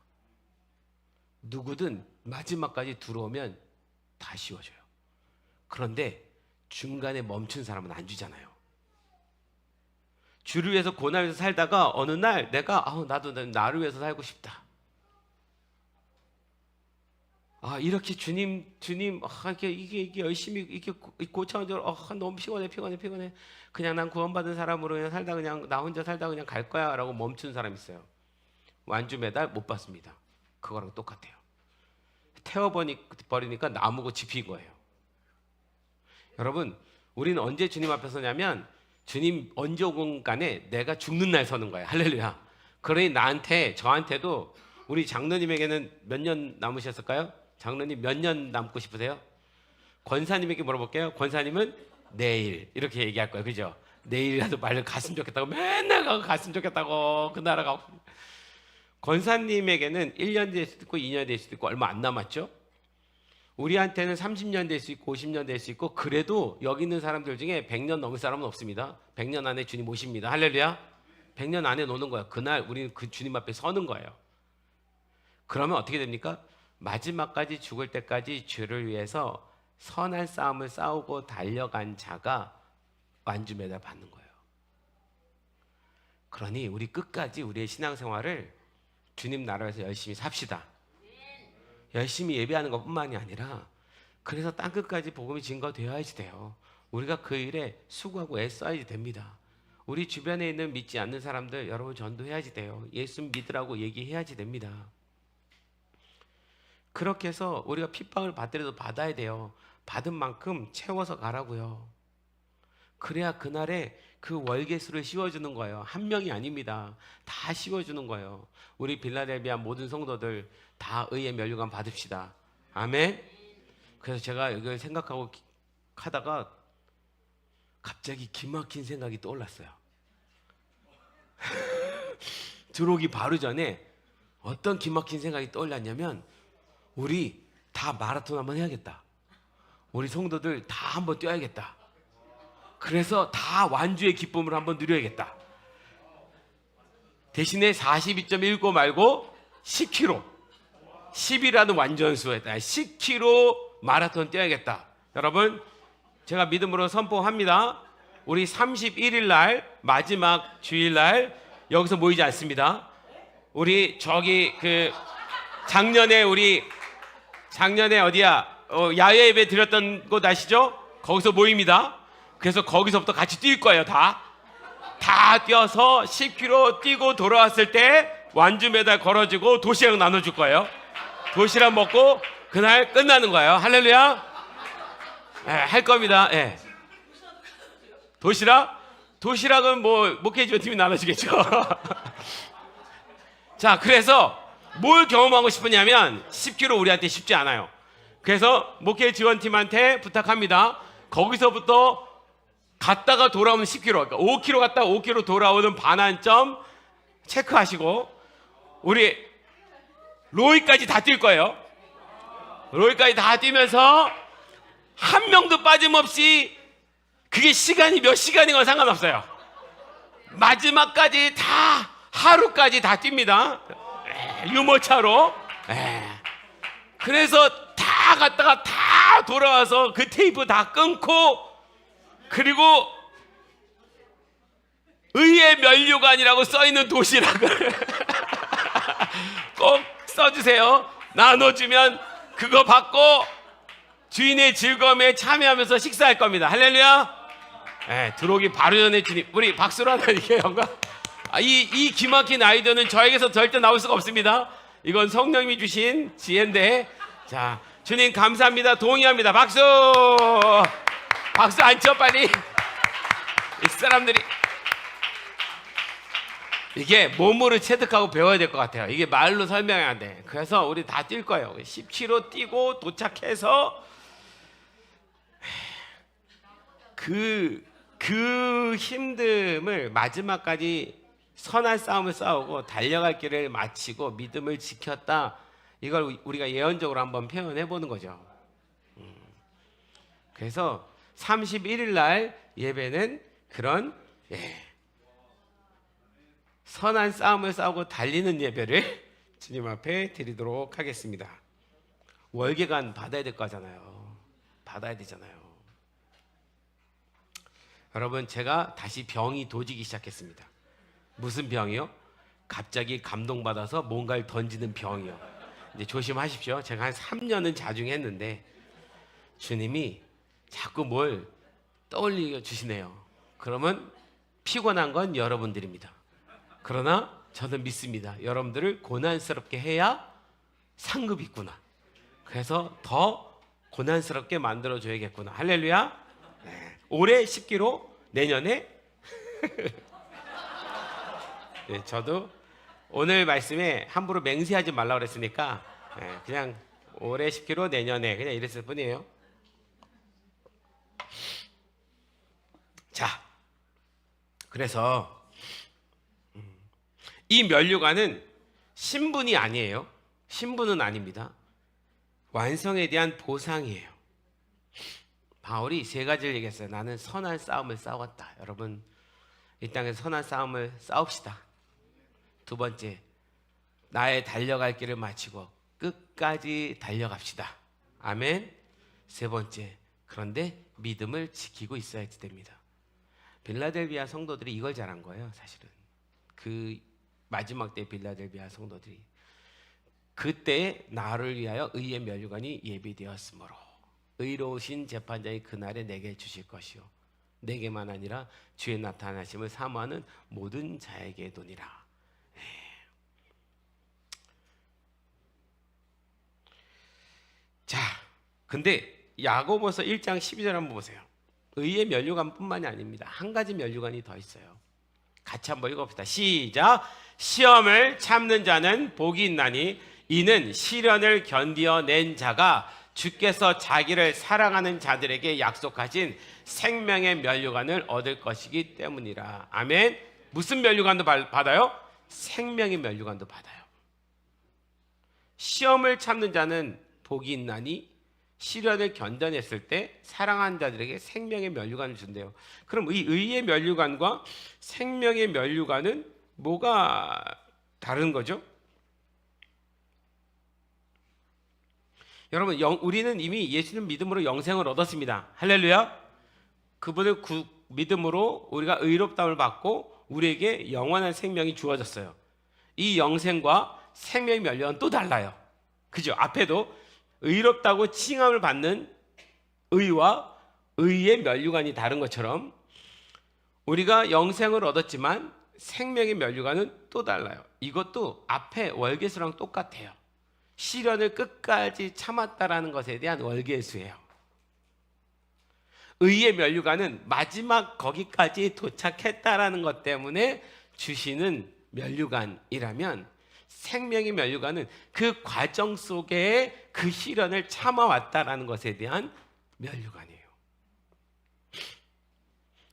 누구든 마지막까지 들어오면 다 씌워줘요. 그런데 중간에 멈춘 사람은 안 주잖아요. 주를 위해서 고난에서 살다가 어느 날 내가 나도 나를 위해서 살고 싶다. 이렇게 주님 이게 열심히 이렇게 고쳐져, 너무 피곤해. 그냥 난 구원받은 사람으로 그냥 살다 그냥 나 혼자 살다 그냥 갈 거야라고 멈춘 사람 있어요. 완주 메달 못 받습니다. 그거랑 똑같아요. 태워버리니까 나무고 집힌 거예요. 여러분, 우리는 언제 주님 앞에 서냐면 주님 언제 오건 간에 내가 죽는 날 서는 거예요. 할렐루야. 그러니 저한테도 우리 장로님에게는 몇 년 남으셨을까요? 장로님 몇 년 남고 싶으세요? 권사님에게 물어볼게요. 권사님은 내일 이렇게 얘기할 거예요. 그죠? 내일이라도 빨리 갔으면 좋겠다고, 맨날 갔으면 좋겠다고, 그 나라 가고. 권사님에게는 1년 될 수도 있고 2년 될 수도 있고 얼마 안 남았죠? 우리한테는 30년 될 수 있고 50년 될 수 있고, 그래도 여기 있는 사람들 중에 100년 넘을 사람은 없습니다. 100년 안에 주님 오십니다. 할렐루야. 100년 안에 노는 거예요. 그날 우리는 그 주님 앞에 서는 거예요. 그러면 어떻게 됩니까? 마지막까지 죽을 때까지 주를 위해서 선한 싸움을 싸우고 달려간 자가 완주 메달 받는 거예요. 그러니 우리 끝까지 우리의 신앙생활을 주님 나라에서 열심히 삽시다. 열심히 예배하는 것뿐만이 아니라, 그래서 땅끝까지 복음이 증거되어야지 돼요. 우리가 그 일에 수고하고 애써야지 됩니다. 우리 주변에 있는 믿지 않는 사람들 여러분 전도해야지 돼요. 예수 믿으라고 얘기해야지 됩니다. 그렇게 해서 우리가 핍박을 받더라도 받아야 돼요. 받은 만큼 채워서 가라고요. 그래야 그날에 그 월계수를 씌워주는 거예요. 한 명이 아닙니다. 다 씌워주는 거예요. 우리 빌라델비아 모든 성도들 다 의의 면류관 받읍시다. 아멘. 그래서 제가 이걸 생각하고 하다가 갑자기 기막힌 생각이 떠올랐어요. 들어오기 바로 전에 어떤 기막힌 생각이 떠올랐냐면, 우리 다 마라톤 한번 해야겠다. 우리 성도들 다 한번 뛰어야겠다. 그래서 다 완주의 기쁨을 한번 누려야겠다. 대신에 42.19 말고 10km, 10이라는 완전수에다 10km 마라톤 뛰어야겠다. 여러분, 제가 믿음으로 선포합니다. 우리 31일 날 마지막 주일날 여기서 모이지 않습니다. 우리 저기 작년에 어디야? 야외 예배 드렸던 곳 아시죠? 거기서 모입니다. 그래서 거기서부터 같이 뛸 거예요. 다 뛰어서 10km 뛰고 돌아왔을 때 완주 메달 걸어주고 도시락 나눠줄 거예요. 도시락 먹고 그날 끝나는 거예요. 할렐루야. 할 겁니다. 도시락은 뭐 목회지원팀이 나눠주겠죠. 자, 그래서 뭘 경험하고 싶으냐면 10km 우리한테 쉽지 않아요. 그래서 목회지원팀한테 부탁합니다. 거기서부터 갔다가 돌아오는 10km, 그러니까 5km 갔다가 5km 돌아오는 반환점 체크하시고, 우리 로이까지 다 뛸 거예요. 로이까지 다 뛰면서 한 명도 빠짐없이, 그게 시간이 몇 시간이건 상관없어요. 마지막까지 다, 하루까지 다 뜁니다. 유모차로. 그래서 다 갔다가 다 돌아와서 그 테이프 다 끊고, 그리고 의의 면류관이라고 써있는 도시락을 꼭 써주세요. 나눠주면 그거 받고 주인의 즐거움에 참여하면서 식사할 겁니다. 할렐루야. 들어오기 바로 전에 주님, 우리 박수로 하나 이게 영광. 이 기막힌 아이디어는 저에게서 절대 나올 수가 없습니다. 이건 성령님이 주신 지혜인데, 자, 주님 감사합니다. 동의합니다. 박수 안 쳐, 빨리. 이 사람들이 이게 몸으로 체득하고 배워야 될 것 같아요. 이게 말로 설명이 안 돼. 그래서 우리 다 뛸 거예요. 10km 뛰고 도착해서 그 힘듦을 마지막까지 선한 싸움을 싸우고 달려갈 길을 마치고 믿음을 지켰다. 이걸 우리가 예언적으로 한번 표현해 보는 거죠. 그래서 31일 날 예배는 그런 선한 싸움을 싸우고 달리는 예배를 주님 앞에 드리도록 하겠습니다. 월계관 받아야 될 거잖아요. 받아야 되잖아요. 여러분, 제가 다시 병이 도지기 시작했습니다. 무슨 병이요? 갑자기 감동받아서 뭔가를 던지는 병이요. 이제 조심하십시오. 제가 한 3년은 자중했는데 주님이 자꾸 뭘 떠올려 주시네요. 그러면 피곤한 건 여러분들입니다. 그러나 저는 믿습니다. 여러분들을 고난스럽게 해야 상급이 있구나. 그래서 더 고난스럽게 만들어줘야겠구나. 할렐루야. 네. 올해 10kg, 내년에 네, 저도 오늘 말씀에 함부로 맹세하지 말라고 그랬으니까 그냥 올해 10kg, 내년에 그냥 이랬을 뿐이에요. 자, 그래서 이 면류관은 신분이 아니에요. 신분은 아닙니다. 완성에 대한 보상이에요. 바울이 세 가지를 얘기했어요. 나는 선한 싸움을 싸웠다. 여러분, 이 땅에서 선한 싸움을 싸웁시다. 두 번째, 나의 달려갈 길을 마치고 끝까지 달려갑시다. 아멘. 세 번째, 그런데 믿음을 지키고 있어야 됩니다. 빌라델비아 성도들이 이걸 잘한 거예요. 사실은 그 마지막 때 빌라델비아 성도들이 그때 나를 위하여 의의 면류관이 예비되었으므로 의로우신 재판장이 그날에 내게 주실 것이요 내게만 아니라 주의 나타나심을 사모하는 모든 자에게도니라. 자, 근데 야고보서 1장 12절 한번 보세요. 의의 면류관뿐만이 아닙니다. 한 가지 면류관이 더 있어요. 같이 한번 읽어봅시다. 시작. 시험을 참는 자는 복이 있나니 이는 시련을 견디어낸 자가 주께서 자기를 사랑하는 자들에게 약속하신 생명의 면류관을 얻을 것이기 때문이라. 아멘. 무슨 면류관도 받아요? 생명의 면류관도 받아요. 시험을 참는 자는 복이 있나니 시련을 견뎌냈을 때 사랑하는 자들에게 생명의 면류관을 준대요. 그럼 이 의의 면류관과 생명의 면류관은 뭐가 다른 거죠? 여러분, 우리는 이미 예수님 믿음으로 영생을 얻었습니다. 할렐루야. 그분을 믿음으로 우리가 의롭다움을 받고 우리에게 영원한 생명이 주어졌어요. 이 영생과 생명의 면류관은 또 달라요. 그죠? 앞에도 의롭다고 칭함을 받는 의와 의의 면류관이 다른 것처럼 우리가 영생을 얻었지만 생명의 면류관은 또 달라요. 이것도 앞에 월계수랑 똑같아요. 시련을 끝까지 참았다라는 것에 대한 월계수예요. 의의 면류관은 마지막 거기까지 도착했다라는 것 때문에 주시는 면류관이라면 생명의 면류관은 그 과정 속에 그 시련을 참아왔다라는 것에 대한 면류관이에요.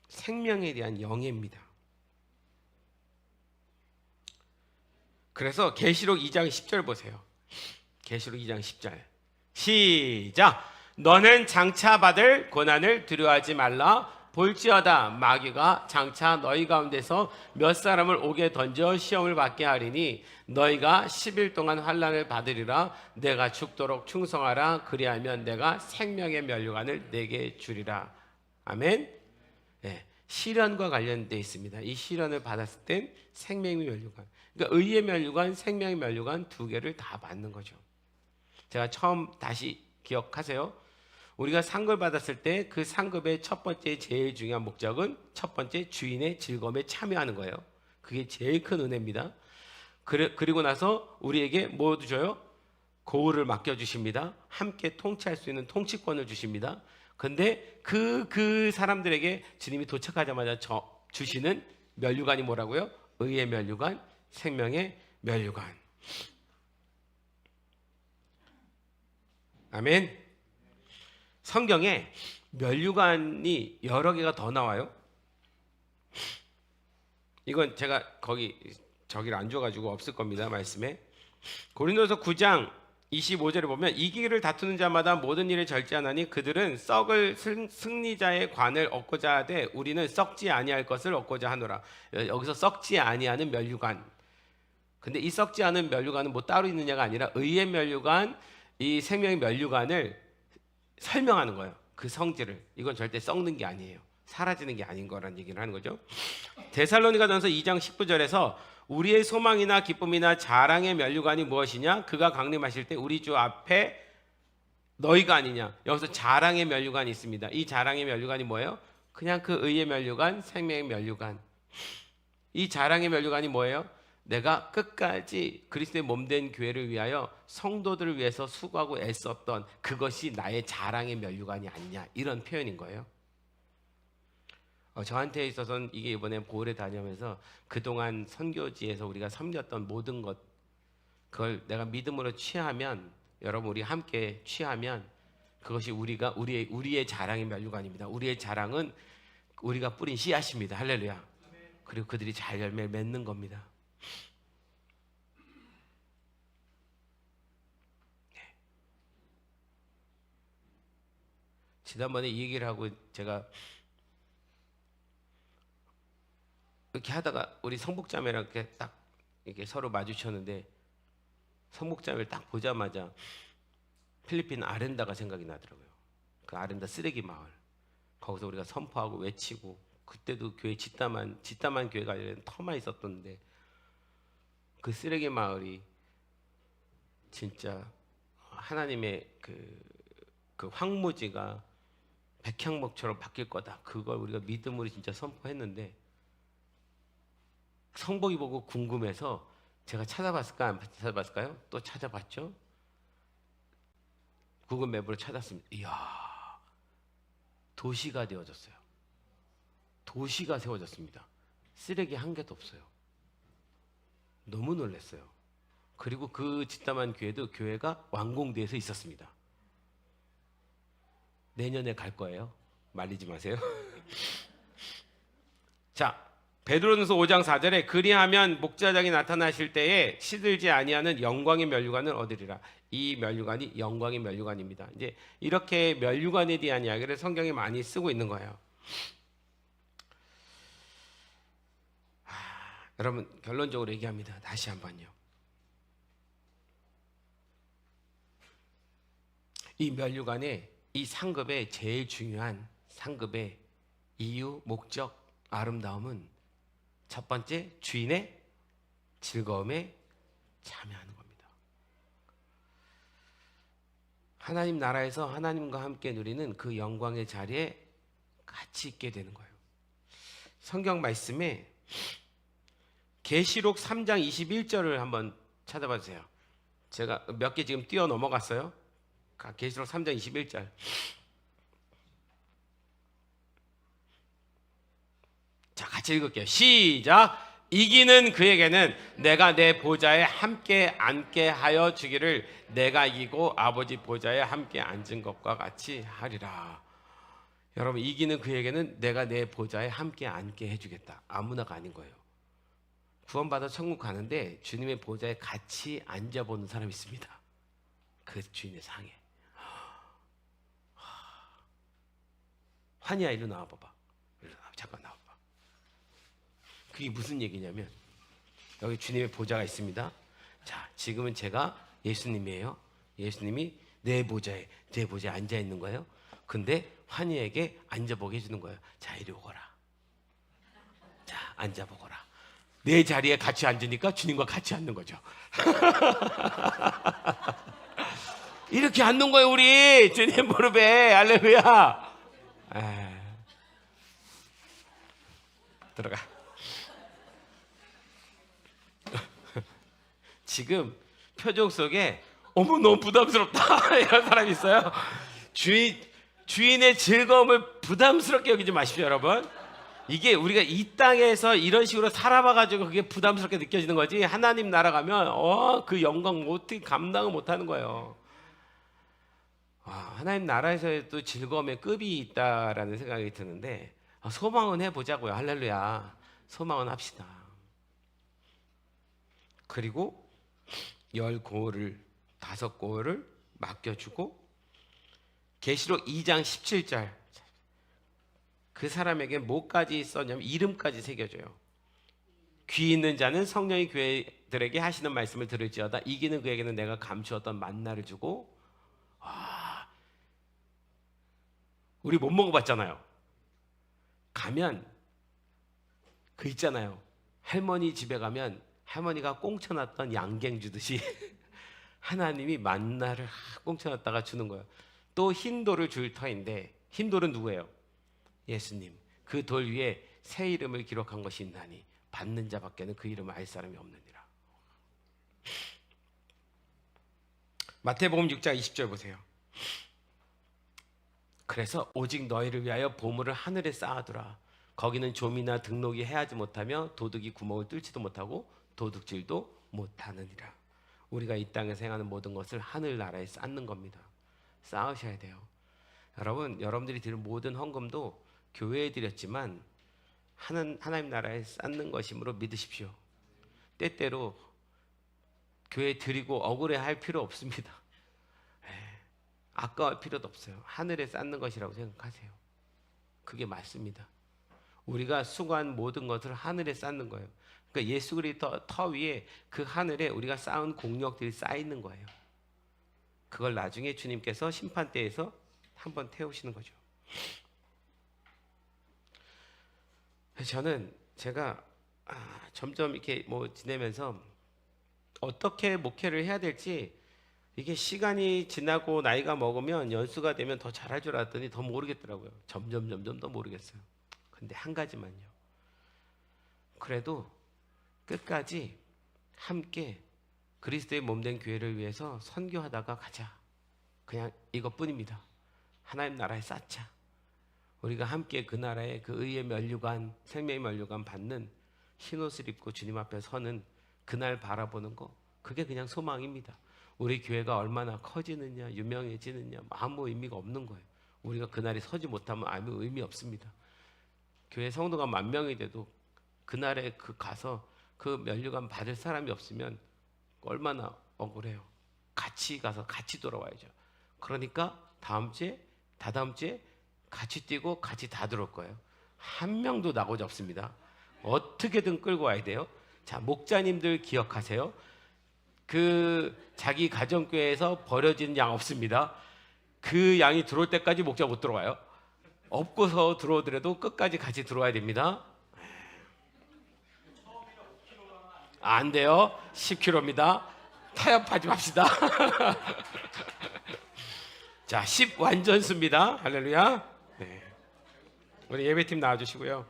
생명에 대한 영예입니다. 그래서 계시록 2장 10절 보세요. 계시록 2장 10절 시작. 너는 장차 받을 고난을 두려워하지 말라. 볼지어다 마귀가 장차 너희 가운데서 몇 사람을 옥에 던져 시험을 받게 하리니 너희가 10일 동안 환난을 받으리라. 내가 죽도록 충성하라. 그리하면 내가 생명의 면류관을 내게 주리라. 아멘. 네, 시련과 관련되어 있습니다. 이 시련을 받았을 땐 생명의 면류관, 그러니까 의의 면류관, 생명의 면류관 두 개를 다 받는 거죠. 제가 처음 다시 기억하세요. 우리가 상급을 받았을 때 그 상급의 첫 번째 제일 중요한 목적은 첫 번째 주인의 즐거움에 참여하는 거예요. 그게 제일 큰 은혜입니다. 그리고 나서 우리에게 뭐 줘요? 고을을 맡겨주십니다. 함께 통치할 수 있는 통치권을 주십니다. 근데 그 사람들에게 주님이 도착하자마자 주시는 면류관이 뭐라고요? 의의 면류관, 생명의 면류관. 아멘. 성경에 면류관이 여러 개가 더 나와요. 이건 제가 저기를 안 줘가지고 없을 겁니다. 말씀에 고린도서 9장 25절에 보면 이기기를 다투는 자마다 모든 일을 절제하나니 그들은 썩을 승리자의 관을 얻고자 하되 우리는 썩지 아니할 것을 얻고자 하노라. 여기서 썩지 아니하는 면류관. 근데 이 썩지 않은 면류관은 뭐 따로 있느냐가 아니라 의의 면류관, 이 생명의 면류관을 설명하는 거예요. 그 성질을. 이건 절대 썩는 게 아니에요. 사라지는 게 아닌 거란 얘기를 하는 거죠. 데살로니가전서 2장 19절에서 우리의 소망이나 기쁨이나 자랑의 면류관이 무엇이냐? 그가 강림하실 때 우리 주 앞에 너희가 아니냐? 여기서 자랑의 면류관이 있습니다. 이 자랑의 면류관이 뭐예요? 그냥 그 의의 면류관, 생명의 면류관. 이 자랑의 면류관이 뭐예요? 내가 끝까지 그리스도의 몸된 교회를 위하여 성도들을 위해서 수고하고 애썼던 그것이 나의 자랑의 면류관이 아니냐, 이런 표현인 거예요. 저한테 있어서는 이게 이번에 보울에 다니면서 그동안 선교지에서 우리가 섬겼던 모든 것, 그걸 내가 믿음으로 취하면, 여러분 우리 함께 취하면 그것이 우리의 자랑의 면류관입니다. 우리의 자랑은 우리가 뿌린 씨앗입니다. 할렐루야. 그리고 그들이 잘 열매를 맺는 겁니다. 지난번에 이 얘기를 하고 제가 이렇게 하다가 우리 성북자매랑 이렇게 딱 이렇게 서로 마주쳤는데 성북자매를 딱 보자마자 필리핀 아렌다가 생각이 나더라고요. 그 아렌다 쓰레기 마을. 거기서 우리가 선포하고 외치고, 그때도 교회 짓다만 교회가 아니라 터만 있었던데 그 쓰레기 마을이 진짜 하나님의 그 황무지가 백향목처럼 바뀔 거다. 그걸 우리가 믿음으로 진짜 선포했는데, 성복이 보고 궁금해서 제가 찾아봤을까 안 찾아봤을까요? 또 찾아봤죠. 구글 맵으로 찾았습니다. 이야, 도시가 되어졌어요. 도시가 세워졌습니다. 쓰레기 한 개도 없어요. 너무 놀랐어요. 그리고 그 짓담한 교회도 교회가 완공돼서 있었습니다. 내년에 갈 거예요. 말리지 마세요. 자, 베드로전서 5장 4절에 그리하면 목자장이 나타나실 때에 시들지 아니하는 영광의 면류관을 얻으리라. 이 면류관이 영광의 면류관입니다. 이제 이렇게 면류관에 대한 이야기를 성경에 많이 쓰고 있는 거예요. 여러분 결론적으로 얘기합니다. 다시 한번요. 이 면류관의 이 상급의 제일 중요한 상급의 이유, 목적, 아름다움은 첫 번째, 주인의 즐거움에 참여하는 겁니다. 하나님 나라에서 하나님과 함께 누리는 그 영광의 자리에 같이 있게 되는 거예요. 성경 말씀에 계시록 3장 21절을 한번 찾아봐 주세요. 제가 몇 개 지금 뛰어 넘어갔어요. 계시록 3장 21절. 자, 같이 읽을게요. 시작. 이기는 그에게는 내가 내 보좌에 함께 앉게 하여 주기를 내가 이기고 아버지 보좌에 함께 앉은 것과 같이 하리라. 여러분, 이기는 그에게는 내가 내 보좌에 함께 앉게 해주겠다. 아무나가 아닌 거예요. 구원받아 천국 가는데 주님의 보좌에 같이 앉아보는 사람이 있습니다. 그 주인의 상에. 환희야, 이리 나와봐봐. 잠깐 나와봐. 그게 무슨 얘기냐면, 여기 주님의 보좌가 있습니다. 자, 지금은 제가 예수님이에요. 예수님이 내 보좌에 앉아 있는 거예요. 근데 환희에게 앉아보게 해주는 거예요. 자, 이리 오거라. 자, 앉아보거라. 내 자리에 같이 앉으니까 주님과 같이 앉는 거죠. 이렇게 앉는 거예요, 우리 주님 무릎에. 할렐루야. 들어가. 지금 표정 속에 어머 너무 부담스럽다 이런 사람이 있어요. 주인의 즐거움을 부담스럽게 여기지 마십시오, 여러분. 이게 우리가 이 땅에서 이런 식으로 살아봐가지고 그게 부담스럽게 느껴지는 거지, 하나님 나라 가면 그 영광 어떻게 감당을 못하는 거예요. 하나님 나라에서도 즐거움의 급이 있다라는 생각이 드는데, 소망은 해보자고요. 할렐루야. 소망은 합시다. 그리고 10고을을 5고을을 맡겨주고, 계시록 2장 17절, 그 사람에게 뭐까지 썼냐면 이름까지 새겨줘요. 귀 있는 자는 성령이 교회들에게 하시는 말씀을 들을지어다. 이기는 그에게는 내가 감추었던 만나를 주고. 우리 못 먹어봤잖아요. 가면 그 있잖아요, 할머니 집에 가면 할머니가 꽁쳐놨던 양갱 주듯이 하나님이 만나를 꽁쳐놨다가 주는 거예요. 또 흰돌을 줄 터인데, 흰돌은 누구예요? 예수님. 그 돌 위에 새 이름을 기록한 것이 있나니 받는 자밖에는 그 이름을 알 사람이 없느니라. 마태복음 6장 20절 보세요. 그래서 오직 너희를 위하여 보물을 하늘에 쌓아두라. 거기는 좀이나 등록이 해하지 못하며 도둑이 구멍을 뚫지도 못하고 도둑질도 못하느니라. 우리가 이 땅에서 행하는 모든 것을 하늘나라에 쌓는 겁니다. 쌓으셔야 돼요. 여러분, 여러분들이 드릴 모든 헌금도 교회에 드렸지만 하나님 나라에 쌓는 것이므로 믿으십시오. 때때로 교회에 드리고 억울해할 필요 없습니다. 아까울 필요도 없어요. 하늘에 쌓는 것이라고 생각하세요. 그게 맞습니다. 우리가 수고한 모든 것을 하늘에 쌓는 거예요. 그러니까 예수 그리스도 터 위에 그 하늘에 우리가 쌓은 공력들이 쌓이는 거예요. 그걸 나중에 주님께서 심판대에서 한번 태우시는 거죠. 저는 제가 점점 이렇게 지내면서 어떻게 목회를 해야 될지, 이게 시간이 지나고 나이가 먹으면 연수가 되면 더 잘할 줄 알았더니 더 모르겠더라고요. 점점 더 모르겠어요. 근데 한 가지만요. 그래도 끝까지 함께 그리스도의 몸된 교회를 위해서 선교하다가 가자. 그냥 이것뿐입니다. 하나님 나라에 쌓자. 우리가 함께 그 나라의 그 의의 면류관, 생명의 면류관 받는 흰옷을 입고 주님 앞에 서는 그날 바라보는 거, 그게 그냥 소망입니다. 우리 교회가 얼마나 커지느냐, 유명해지느냐 아무 의미가 없는 거예요. 우리가 그날이 서지 못하면 아무 의미 없습니다. 교회 성도가 10,000명이 돼도 그날에 가서 그 면류관 받을 사람이 없으면 얼마나 억울해요. 같이 가서 같이 돌아와야죠. 그러니까 다음 주에, 다다음 주에 같이 뛰고 같이 다 들어올 거예요. 한 명도 나고자 없습니다. 어떻게든 끌고 와야 돼요. 자, 목자님들 기억하세요. 자기 가정교회에서 버려진 양 없습니다. 그 양이 들어올 때까지 목자 못 들어와요. 없고서 들어오더라도 끝까지 같이 들어와야 됩니다. 안 돼요. 10km입니다. 타협하지 맙시다. 자, 10 완전수입니다. 할렐루야. 네. 우리 예배팀 나와주시고요.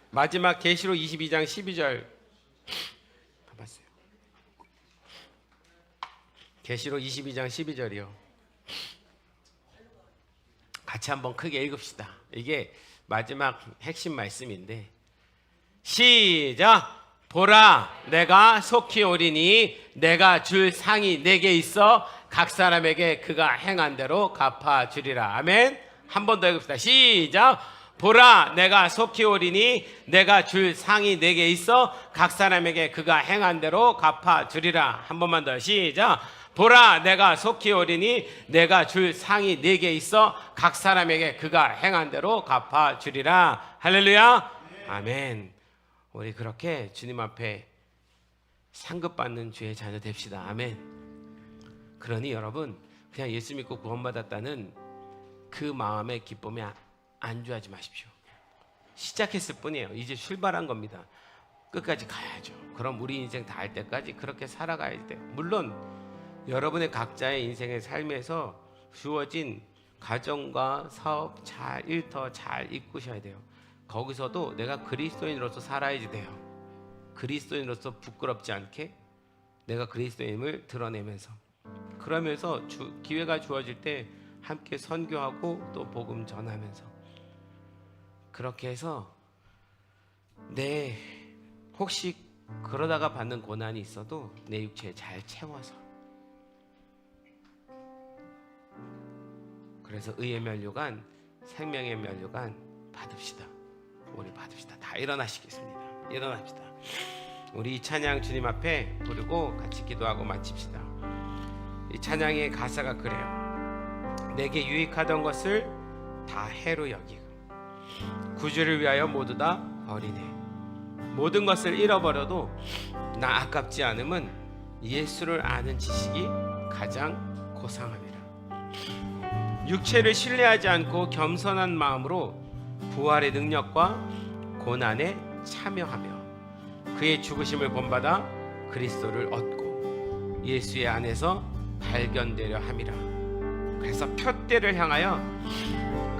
마지막 계시록 22장 12절 봐봤어요. 계시록 22장 12절이요. 같이 한번 크게 읽읍시다. 이게 마지막 핵심 말씀인데, 시작! 보라, 내가 속히 오리니 내가 줄 상이 내게 있어 각 사람에게 그가 행한 대로 갚아주리라. 아멘. 한 번 더 읽읍시다. 시작! 보라, 내가 속히 오리니 내가 줄 상이 내게 있어 각 사람에게 그가 행한 대로 갚아주리라. 한 번만 더. 시작! 보라, 내가 속히 오리니 내가 줄 상이 내게 있어 각 사람에게 그가 행한 대로 갚아주리라. 할렐루야. 아멘. 우리 그렇게 주님 앞에 상급받는 주의 자녀 됩시다. 아멘. 그러니 여러분, 그냥 예수 믿고 구원받았다는 그 마음의 기쁨에 안주하지 마십시오. 시작했을 뿐이에요. 이제 출발한 겁니다. 끝까지 가야죠. 그럼 우리 인생 다 할 때까지 그렇게 살아가야 돼요. 물론 여러분의 각자의 인생의 삶에서 주어진 가정과 사업 잘 일터 잘 이끄셔야 돼요. 거기서도 내가 그리스도인으로서 살아야지 돼요. 그리스도인으로서 부끄럽지 않게 내가 그리스도인을 드러내면서, 그러면서 기회가 주어질 때 함께 선교하고 또 복음 전하면서 그렇게 해서 혹시 그러다가 받는 고난이 있어도 내 육체에 잘 채워서, 그래서 의의 면류관, 생명의 면류관 받읍시다. 우리 받읍시다. 다 일어나시겠습니다. 일어납시다. 우리 이 찬양 주님 앞에 부르고 같이 기도하고 마칩시다. 이 찬양의 가사가 그래요. 내게 유익하던 것을 다 해로 여기고 구주를 위하여 모두 다 버리네. 모든 것을 잃어버려도 나 아깝지 않음은 예수를 아는 지식이 가장 고상함이라. 육체를 신뢰하지 않고 겸손한 마음으로 부활의 능력과 고난에 참여하며 그의 죽으심을 본받아 그리스도를 얻고 예수의 안에서 발견되려 함이라. 그래서 표대를 향하여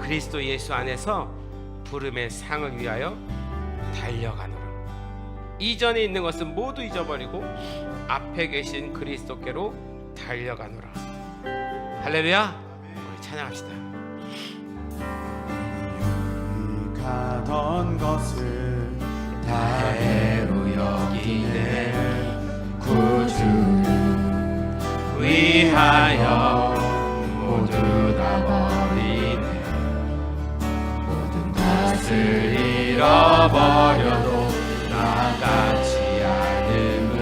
그리스도 예수 안에서 부름의 상을 위하여 달려가노라. 이전에 있는 것은 모두 잊어버리고 앞에 계신 그리스도께로 달려가노라. 할렐루야. 우리 찬양합시다. 유익하던 것을 다 해로 여기네. 구주를 위하여 모두 다 버리네. 모든 것을 잃어버려도 나같지 않음을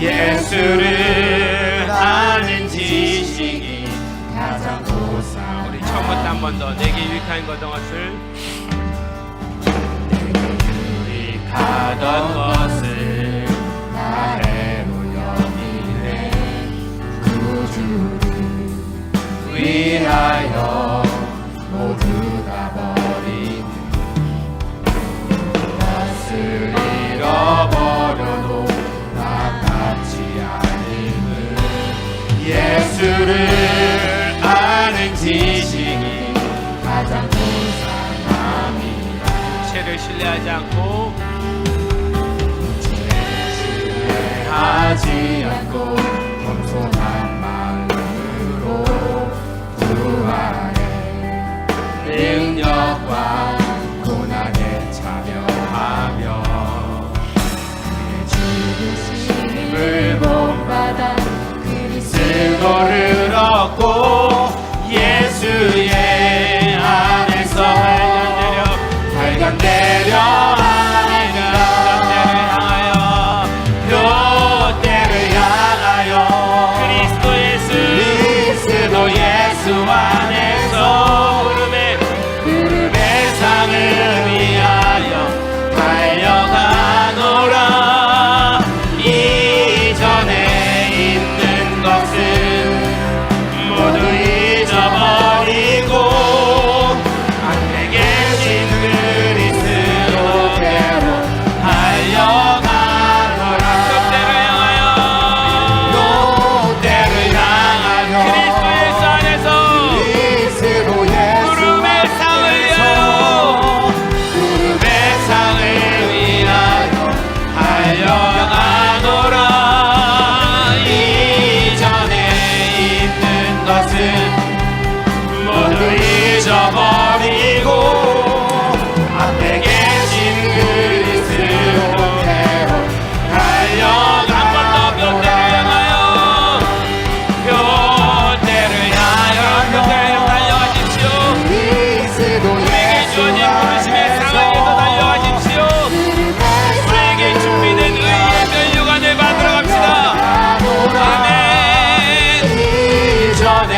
예수를 아는 지식이 가장 고상. 우리 처음부터 한 번 더. 내게 유익한 것을 하던 것을 다 해로 여기네. 구주를 위하여 모두 다 버리네. 것을 잃어버려도 나같지 않음을 예수를 아는 지식이 가장 고상함이라. 죄를 신뢰하지 않고 하지 않고 겸손한 마음으로 부활의 능력과 고난에 참여하며 그의 죽으심을 본받아 그리스도를 얻고 예수의 안에서 발견되려 예수 안에서 부름의 상을 위하여 달려가노라. 이전에 있는 것은 모두 잊어버리고 앞에 계신 그리스도께로 달려가노라. 롯데를 향하여 잊어버리고 앞에 계신 그리스도께로 달려가. 한 번 더 뼈대를 향하여 달려가십시오. 우리에게 주어진 부르심의 상을 위해서 달려가십시오. 우리에게 준비된 의의 면류관을 받으러 갑시다. 아멘. 이전에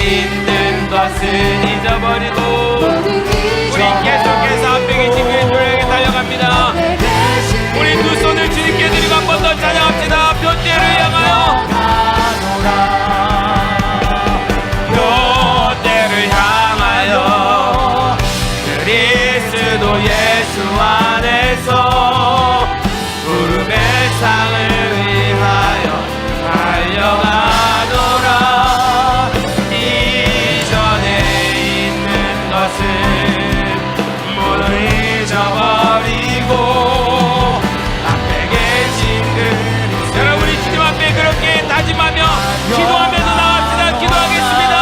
있는 것은 잊어버리고 우리 계속해서 앞에 계신 그리스도에게 달려갑니다. 우리 두 손을 주님께 드리고 한 번 더 찬양합시다. 표대를 향하여 그리스도 예수 안에서 부름의 상을 위하여 달려가노라. 모두 잊어버리고 앞에 계신 그리스도. 여러분 우리 주님 앞에 그렇게 다짐하며 기도하면서 나갑시다. 기도하겠습니다.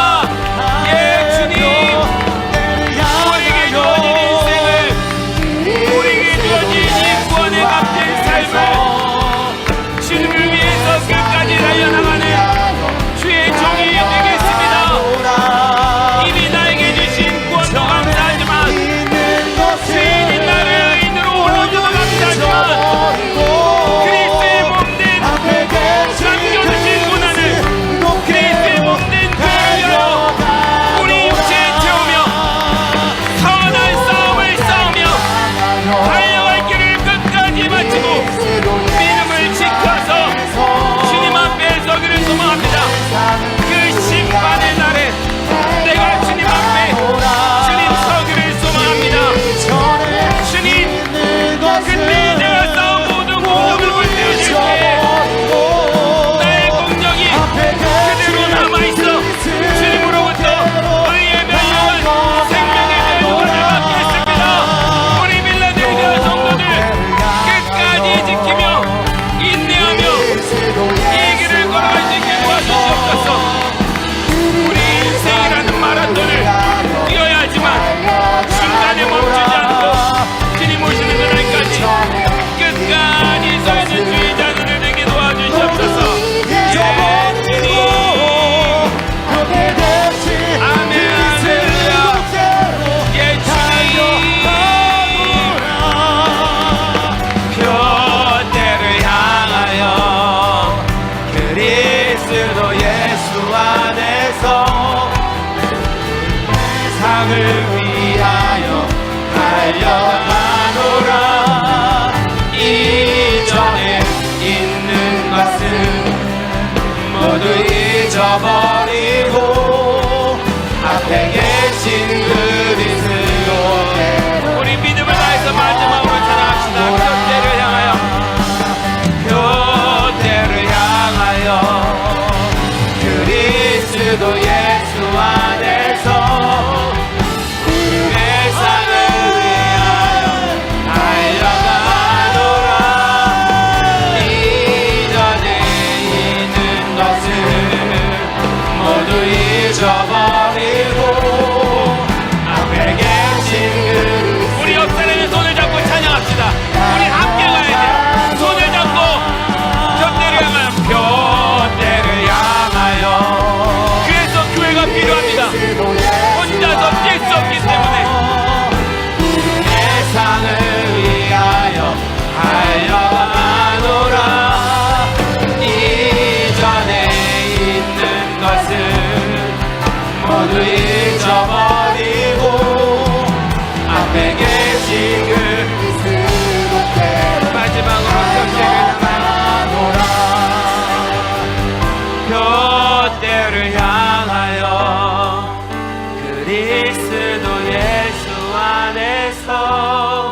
주셔서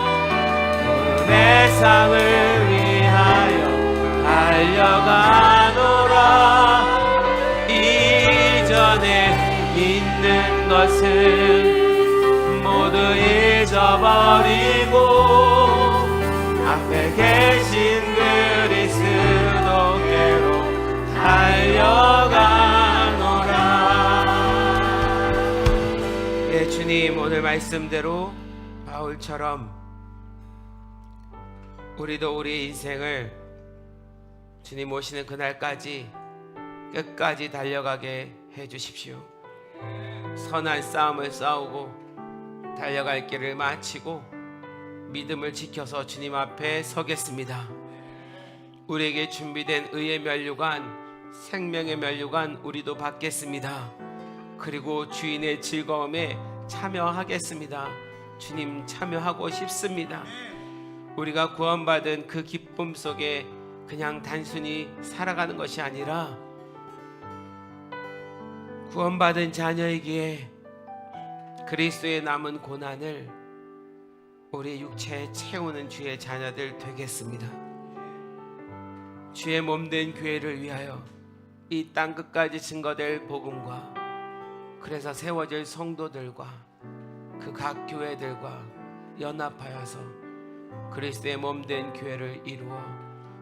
내 상을 위하여 달려가노라. 이전에 있는 것은 모두 잊어버리고 앞에 계신 그리스도께로 달려가노라. 예, 주님 오늘 말씀대로 바울처럼 우리도 우리 인생을 주님 오시는 그날까지 끝까지 달려가게 해주십시오. 선한 싸움을 싸우고 달려갈 길을 마치고 믿음을 지켜서 주님 앞에 서겠습니다. 우리에게 준비된 의의 면류관, 생명의 면류관 우리도 받겠습니다. 그리고 주인의 즐거움에 참여하겠습니다. 주님 참여하고 싶습니다. 우리가 구원받은 그 기쁨 속에 그냥 단순히 살아가는 것이 아니라 구원받은 자녀이기에 그리스도의 남은 고난을 우리 육체에 채우는 주의 자녀들 되겠습니다. 주의 몸된 교회를 위하여 이 땅 끝까지 증거될 복음과 그래서 세워질 성도들과 그 각 교회들과 연합하여서 그리스도의 몸된 교회를 이루어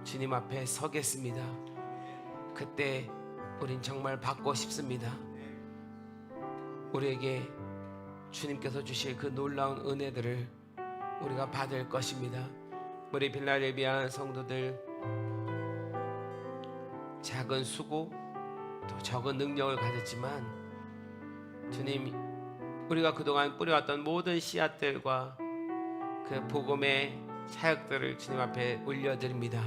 주님 앞에 서겠습니다. 그때 우린 정말 받고 싶습니다. 우리에게 주님께서 주실 그 놀라운 은혜들을 우리가 받을 것입니다. 우리 빌라델비아 성도들 작은 수고 또 적은 능력을 가졌지만 주님 우리가 그동안 뿌려왔던 모든 씨앗들과 그 복음의 사역들을 주님 앞에 올려드립니다.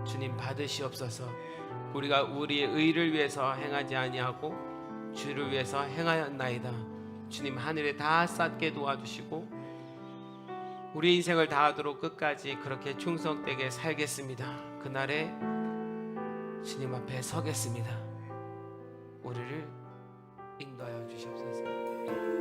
주님 받으시옵소서. 우리가 우리의 의를 위해서 행하지 아니하고 주를 위해서 행하였나이다. 주님 하늘에 다 쌓게 도와주시고 우리 인생을 다하도록 끝까지 그렇게 충성되게 살겠습니다. 그날에 주님 앞에 서겠습니다. 우리를 인도하여 주시옵소서.